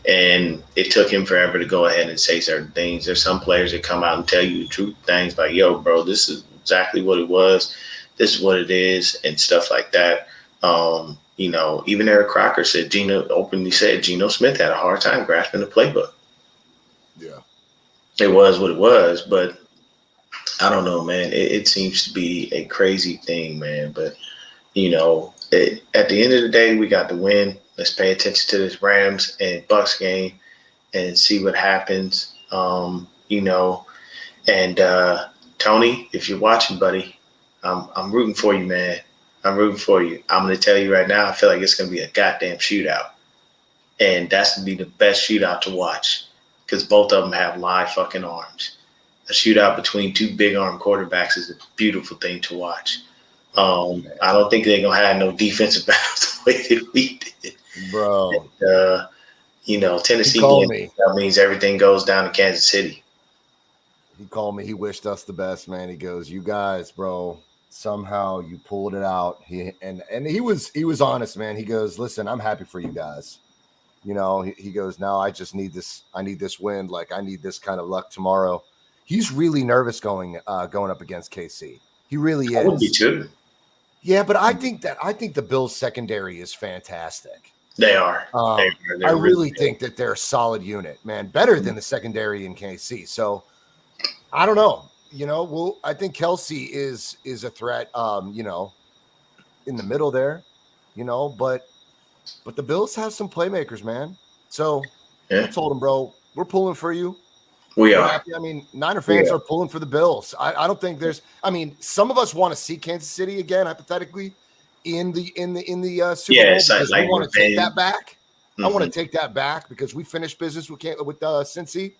and it took him forever to go ahead and say certain things. There's some players that come out and tell you the truth things like, yo, bro, this is exactly what it was. This is what it is and stuff like that. Even Eric Crocker openly said Geno Smith had a hard time grasping the playbook. Yeah. It was what it was, but I don't know, man. It seems to be a crazy thing, man. But, at the end of the day, we got the win. Let's pay attention to this Rams and Bucks game and see what happens. And Tony, if you're watching, buddy, I'm rooting for you, man. I'm rooting for you. I'm going to tell you right now, I feel like it's going to be a goddamn shootout. And that's going to be the best shootout to watch because both of them have live fucking arms. A shootout between two big arm quarterbacks is a beautiful thing to watch. I don't think they're going to have no defensive battles the way that we did. Bro. And, Tennessee game, that means everything goes down to Kansas City. He called me. He wished us the best, man. He goes, you guys, bro, somehow you pulled it out. He was honest, man. He goes, listen, I'm happy for you guys. He goes, now I just need this. I need this win. Like I need this kind of luck tomorrow. He's really nervous going up against KC. He really is. I would be too. Yeah, but I think the Bills secondary is fantastic. They are. I really think that they're a solid unit, man. Better than the secondary in KC. So I don't know. I think Kelsey is a threat. In the middle there, but the Bills have some playmakers, man. So I told him, bro, we're pulling for you. We are. Happy. I mean, Niner fans are pulling for the Bills. I don't think some of us want to see Kansas City again, hypothetically, in the Super Bowl. Because we want to take that back. Mm-hmm. I want to take that back because we finished business with Cincy.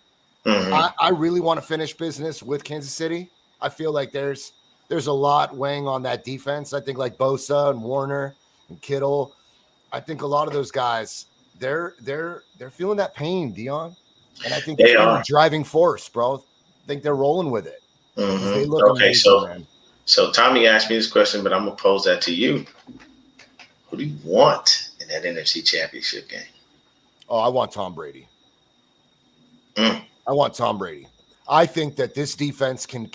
Mm-hmm. I really want to finish business with Kansas City. I feel like there's a lot weighing on that defense. I think like Bosa and Warner and Kittle. I think a lot of those guys, they're feeling that pain, Dion. And I think they're a driving force, bro. I think they're rolling with it. Mm-hmm. They look amazing, man. So Tommy asked me this question, but I'm going to pose that to you. Who do you want in that NFC Championship game? Oh, I want Tom Brady. I want Tom Brady. I think that this defense can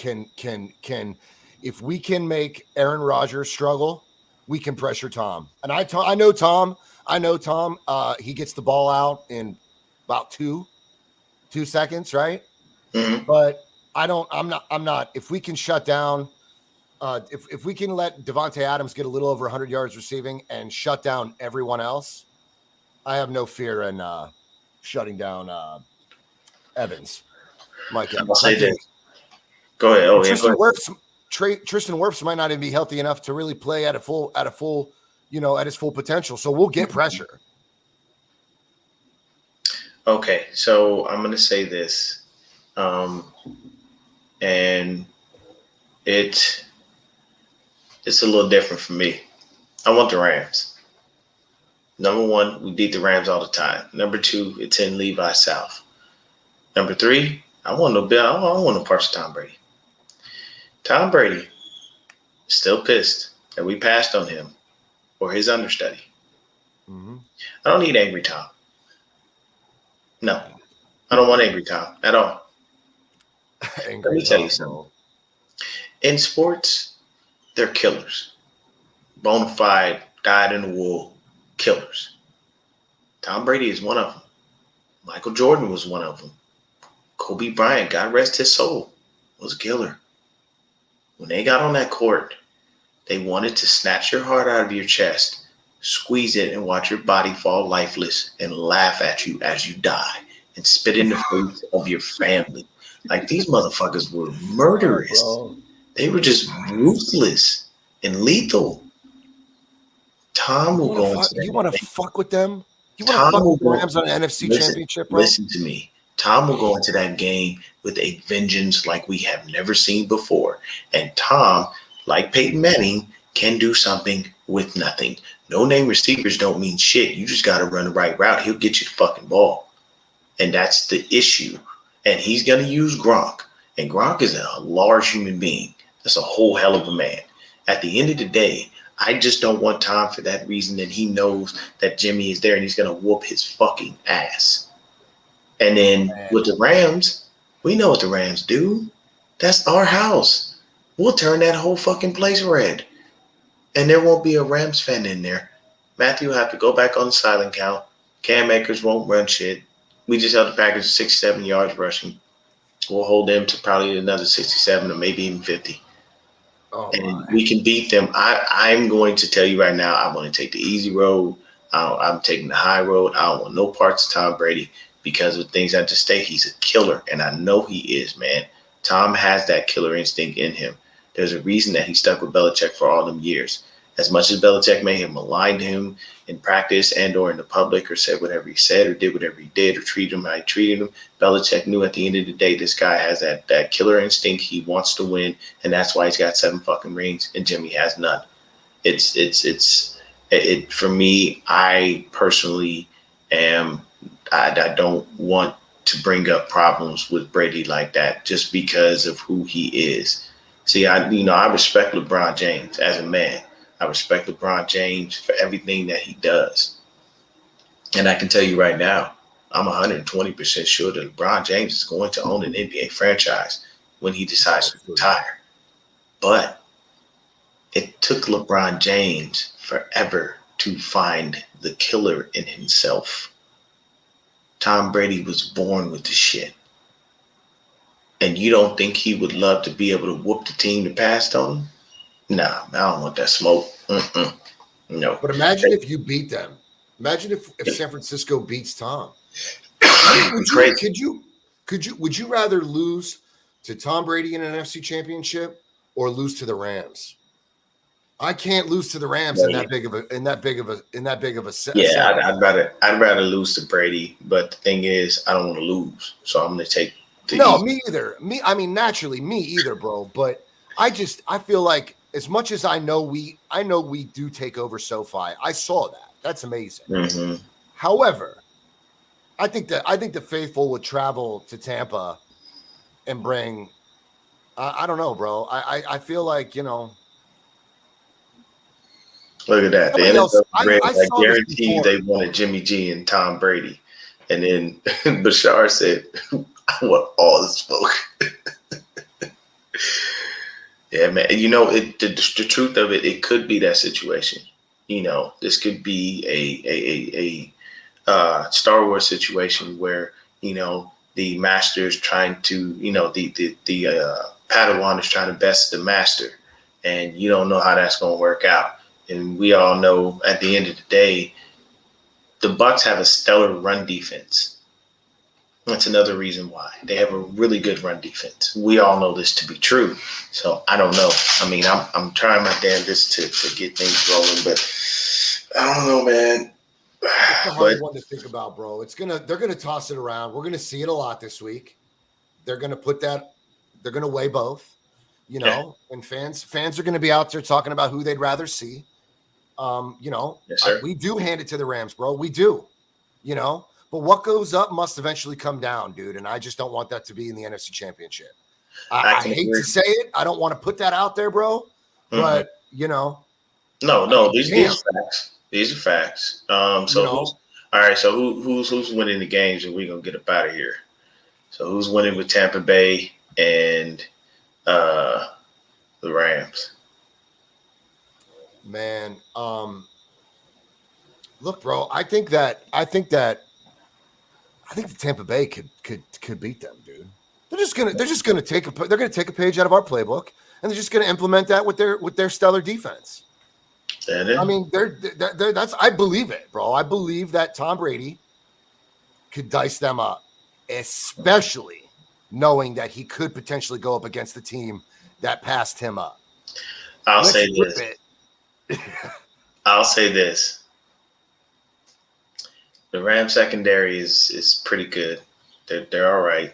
if we can make Aaron Rodgers struggle, we can pressure Tom. And I know Tom. He gets the ball out in about 2 seconds, right? Mm-hmm. But I'm not. If we can shut down, if we can let Devontae Adams get a little over 100 yards receiving and shut down everyone else, I have no fear in shutting down Evans. Mike Evans. I'll say this. Go ahead. Tristan Wirfs might not even be healthy enough to really play at his full potential. So we'll get pressure. Okay, so I'm gonna say this, and it's a little different for me. I want the Rams. Number one, we beat the Rams all the time. Number two, it's in Levi South. Number three, I want no bill. I don't want no parts of Tom Brady. Tom Brady is still pissed that we passed on him or his understudy. Mm-hmm. I don't need angry Tom. No, I don't want angry Tom at all. Let me tell you something. In sports, they're killers. Bona fide, dyed in the wool killers. Tom Brady is one of them. Michael Jordan was one of them. Kobe Bryant, God rest his soul, was a killer. When they got on that court, they wanted to snatch your heart out of your chest, squeeze it, and watch your body fall lifeless and laugh at you as you die and spit in the face of your family. Like, these motherfuckers were murderous. They were just ruthless and lethal. Tom will go into that. You want to fuck with them? You want Tom to fuck will with the go- Rams on an NFC championship, bro? Listen to me. Tom will go into that game with a vengeance like we have never seen before. And Tom, like Peyton Manning, can do something with nothing. No-name receivers don't mean shit. You just got to run the right route. He'll get you the fucking ball. And that's the issue. And he's going to use Gronk. And Gronk is a large human being. That's a whole hell of a man. At the end of the day, I just don't want Tom for that reason that he knows that Jimmy is there and he's going to whoop his fucking ass. And then with the Rams, we know what the Rams do. That's our house. We'll turn that whole fucking place red. And there won't be a Rams fan in there. Matthew will have to go back on the silent count. Cam Akers won't run shit. We just held the Packers 67 yards rushing. We'll hold them to probably another 67 or maybe even 50. Oh, And we can beat them. I'm going to tell you right now, I want to take the easy road. I'm taking the high road. I don't want no parts of Tom Brady because of things at the stake. He's a killer, and I know he is, man. Tom has that killer instinct in him. There's a reason that he stuck with Belichick for all them years. As much as Belichick may have maligned him in practice and or in the public or said whatever he said or did whatever he did or treated him how he treated him, Belichick knew at the end of the day this guy has that killer instinct. He wants to win, and that's why he's got 7 fucking rings and Jimmy has none. It's for me, I personally I don't want to bring up problems with Brady like that just because of who he is. See, I respect LeBron James as a man. I respect LeBron James for everything that he does. And I can tell you right now, I'm 120% sure that LeBron James is going to own an NBA franchise when he decides to retire. But it took LeBron James forever to find the killer in himself. Tom Brady was born with the shit. And you don't think he would love to be able to whoop the team that passed on him? Nah, I don't want that smoke. No. But imagine if you beat them. Imagine if San Francisco beats Tom. Would you rather lose to Tom Brady in an NFC championship or lose to the Rams? I can't lose to the Rams in that big of a set. Yeah, I'd rather lose to Brady, but the thing is, I don't want to lose, so I'm going to take. Me either. Naturally, me either, bro. But I feel like as much as I know we do take over SoFi. I saw that. That's amazing. Mm-hmm. However, I think the faithful would travel to Tampa and bring. I don't know, bro. I feel like, Look at that. The NFL guaranteed they wanted Jimmy G and Tom Brady. And then Bashar said, I want all the smoke. Yeah, man. The truth of it, it could be that situation. This could be a Star Wars situation where, the master is trying to, the Padawan is trying to best the master. And you don't know how that's going to work out. And we all know at the end of the day, the Bucs have a stellar run defense. That's another reason why. They have a really good run defense. We all know this to be true. So I don't know. I mean, I'm trying my damnedest to get things rolling, but I don't know, man. It's a hard one to think about, bro. They're gonna toss it around. We're gonna see it a lot this week. They're gonna weigh both, and fans are gonna be out there talking about who they'd rather see. Yes, sir. We do hand it to the Rams, bro. We do, but what goes up must eventually come down, dude. And I just don't want that to be in the NFC Championship. I hate to say it. I don't want to put that out there, bro. Mm-hmm. But no, these are facts. These are facts. All right. So who's winning the games, and we're gonna get up out of here. So who's winning with Tampa Bay and the Rams? Man, look, bro. I think the Tampa Bay could beat them, dude. They're just gonna take a page out of our playbook, and they're just gonna implement that with their stellar defense. I mean, I believe it, bro. I believe that Tom Brady could dice them up, especially knowing that he could potentially go up against the team that passed him up. I'll say this. The Rams secondary is pretty good. They're all right.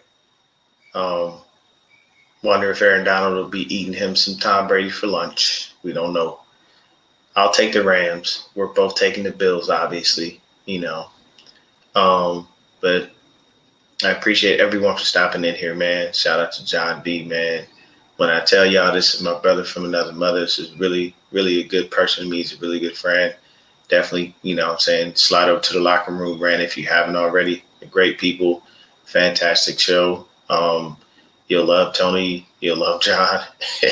Wonder if Aaron Donald will be eating him some Tom Brady for lunch. We don't know. I'll take the Rams. We're both taking the Bills, obviously, but I appreciate everyone for stopping in here, man. Shout out to John B, man. When I tell y'all this is my brother from another mother, this is really, really a good person to me. He's a really good friend. Definitely, slide over to the locker room, Rand, if you haven't already. They're great people. Fantastic show. You'll love Tony. You'll love John.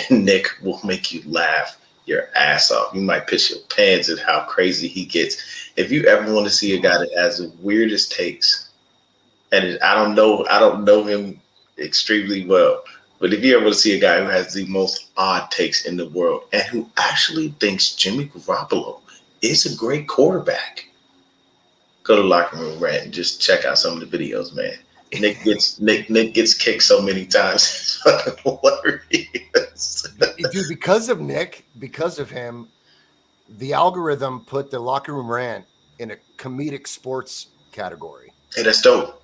And Nick will make you laugh your ass off. You might piss your pants at how crazy he gets. If you ever want to see a guy that has the weirdest takes, and I don't know him extremely well, but if you ever want to see a guy who has the most odd takes in the world and who actually thinks Jimmy Garoppolo is a great quarterback, go to Locker Room Rant and just check out some of the videos, man. Nick gets kicked so many times. It's hilarious. Dude, because of him, the algorithm put the Locker Room Rant in a comedic sports category. Hey, that's dope.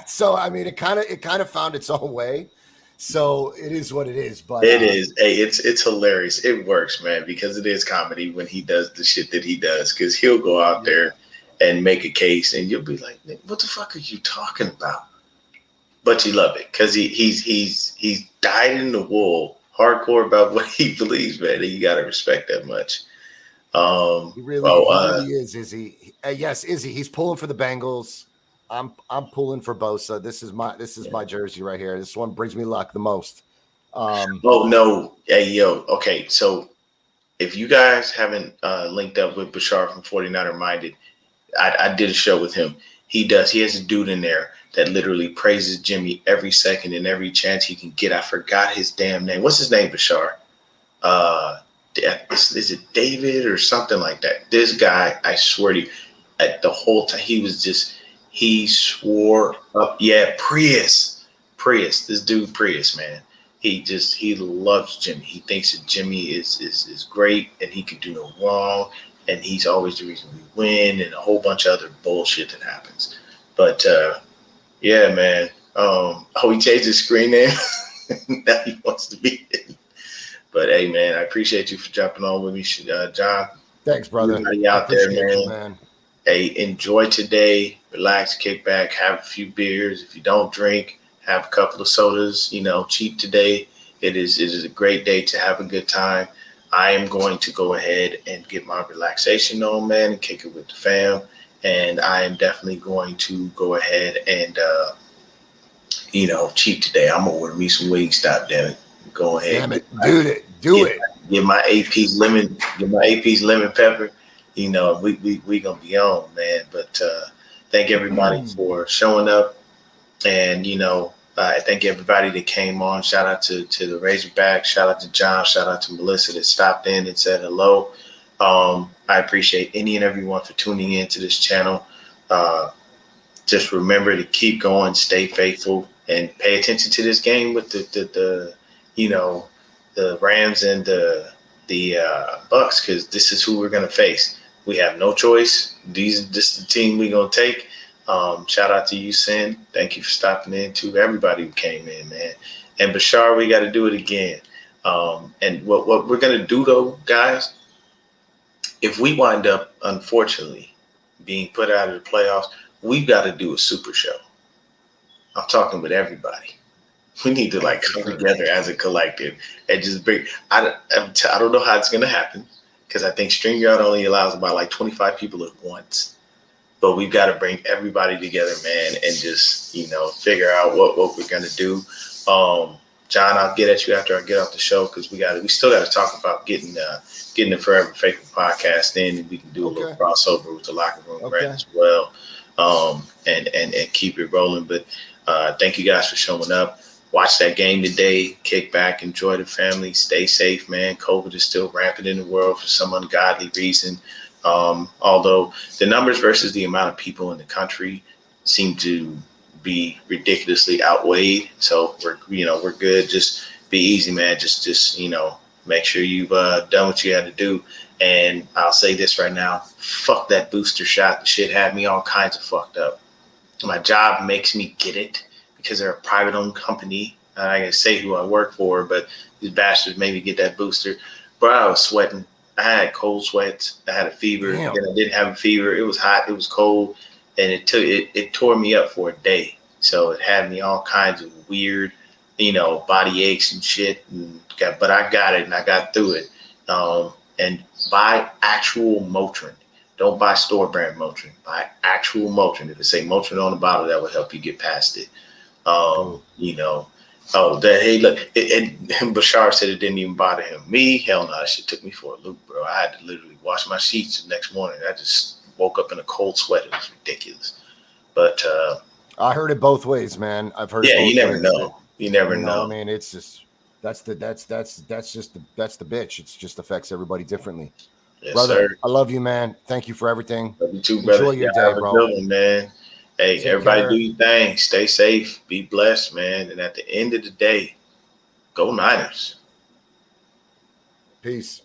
So I mean, it kind of found its own way. So it is what it is. But it is. Hey, it's hilarious. It works, man, because it is comedy when he does the shit that he does. Because he'll go out there and make a case, and you'll be like, "What the fuck are you talking about?" But you love it because he's dyed in the wool, hardcore about what he believes, man. And you gotta respect that much. He really is. Izzy? Yes, Izzy. He's pulling for the Bengals. I'm pulling for Bosa. This is my jersey right here. This one brings me luck the most. Oh no, hey yo. Okay, so if you guys haven't linked up with Bashar from 49er Minded, I did a show with him. He has a dude in there that literally praises Jimmy every second and every chance he can get. I forgot his damn name. What's his name, Bashar? Is it David or something like that? This guy, I swear to you, at the whole time he swore up. Yeah, Prius. This dude Prius, man. He loves Jimmy. He thinks that Jimmy is great and he can do no wrong. And he's always the reason we win and a whole bunch of other bullshit that happens. But yeah, man. He changed his screen name. Now he wants to be in. But hey, man, I appreciate you for jumping on with me, John. Thanks, brother. Everybody out there, you, man. Hey, enjoy today. Relax, kick back, have a few beers. If you don't drink, have a couple of sodas. Cheap today. It is a great day to have a good time. I am going to go ahead and get my relaxation on, man, and kick it with the fam. And I am definitely going to go ahead and, cheat today. I'm going to order me some Wingstop, damn it. Go ahead. Damn it. Do it. Get my AP's lemon pepper. We going to be on, man. But thank everybody for showing up. And, I thank everybody that came on. Shout out to the Razorbacks. Shout out to John. Shout out to Melissa that stopped in and said hello. I appreciate any and everyone for tuning in to this channel. just remember to keep going, stay faithful, and pay attention to this game with the the Rams and the Bucks, because this is who we're gonna face. We have no choice. This is the team we're gonna take. Shout out to you, Sin. Thank you for stopping in. To everybody who came in, man. And Bashar, we got to do it again. And what we're gonna do though, guys, if we wind up unfortunately being put out of the playoffs, we've got to do a super show. I'm talking with everybody. We need to like come together as a collective and just bring. I don't know how it's gonna happen because I think StreamYard only allows about like 25 people at once. But we've got to bring everybody together, man, and just figure out what we're gonna do. John, I'll get at you after I get off the show because we still got to talk about getting the Forever Faithful podcast in, and we can do a little crossover with the Locker Room Rant as well, and keep it rolling. But thank you guys for showing up. Watch that game today. Kick back, enjoy the family, stay safe, man. COVID is still rampant in the world for some ungodly reason. Although the numbers versus the amount of people in the country seem to be ridiculously outweighed. So we're good. Just be easy, man. Just make sure you've done what you had to do. And I'll say this right now: fuck that booster shot. The shit had me all kinds of fucked up. My job makes me get it because they're a private-owned company. I can say who I work for, but these bastards made me get that booster. Bro, I was sweating. I had cold sweats. I had a fever. Damn. Then I didn't have a fever. It was hot. It was cold, and it tore me up for a day. So it had me all kinds of weird, body aches and shit. But I got it, and I got through it. And buy actual Motrin. Don't buy store brand Motrin. Buy actual Motrin. If it say Motrin on the bottle, that will help you get past it. Hey, look, and Bashar said it didn't even bother him. Me, hell no, that shit took me for a loop, bro. I had to literally wash my sheets the next morning. I just woke up in a cold sweat. It was ridiculous. But I heard it both ways, man. I've heard. Yeah, it both you never ways. know. You never know. I mean, it's just that's the bitch. It just affects everybody differently. Yes, Brother, sir. I love you, man. Thank you for everything. Love you too, brother. Enjoy your Yeah, day, have a bro. good one, man. Hey, Take everybody care. do your thing. Stay safe. Be blessed, man. And at the end of the day, go Niners. Peace.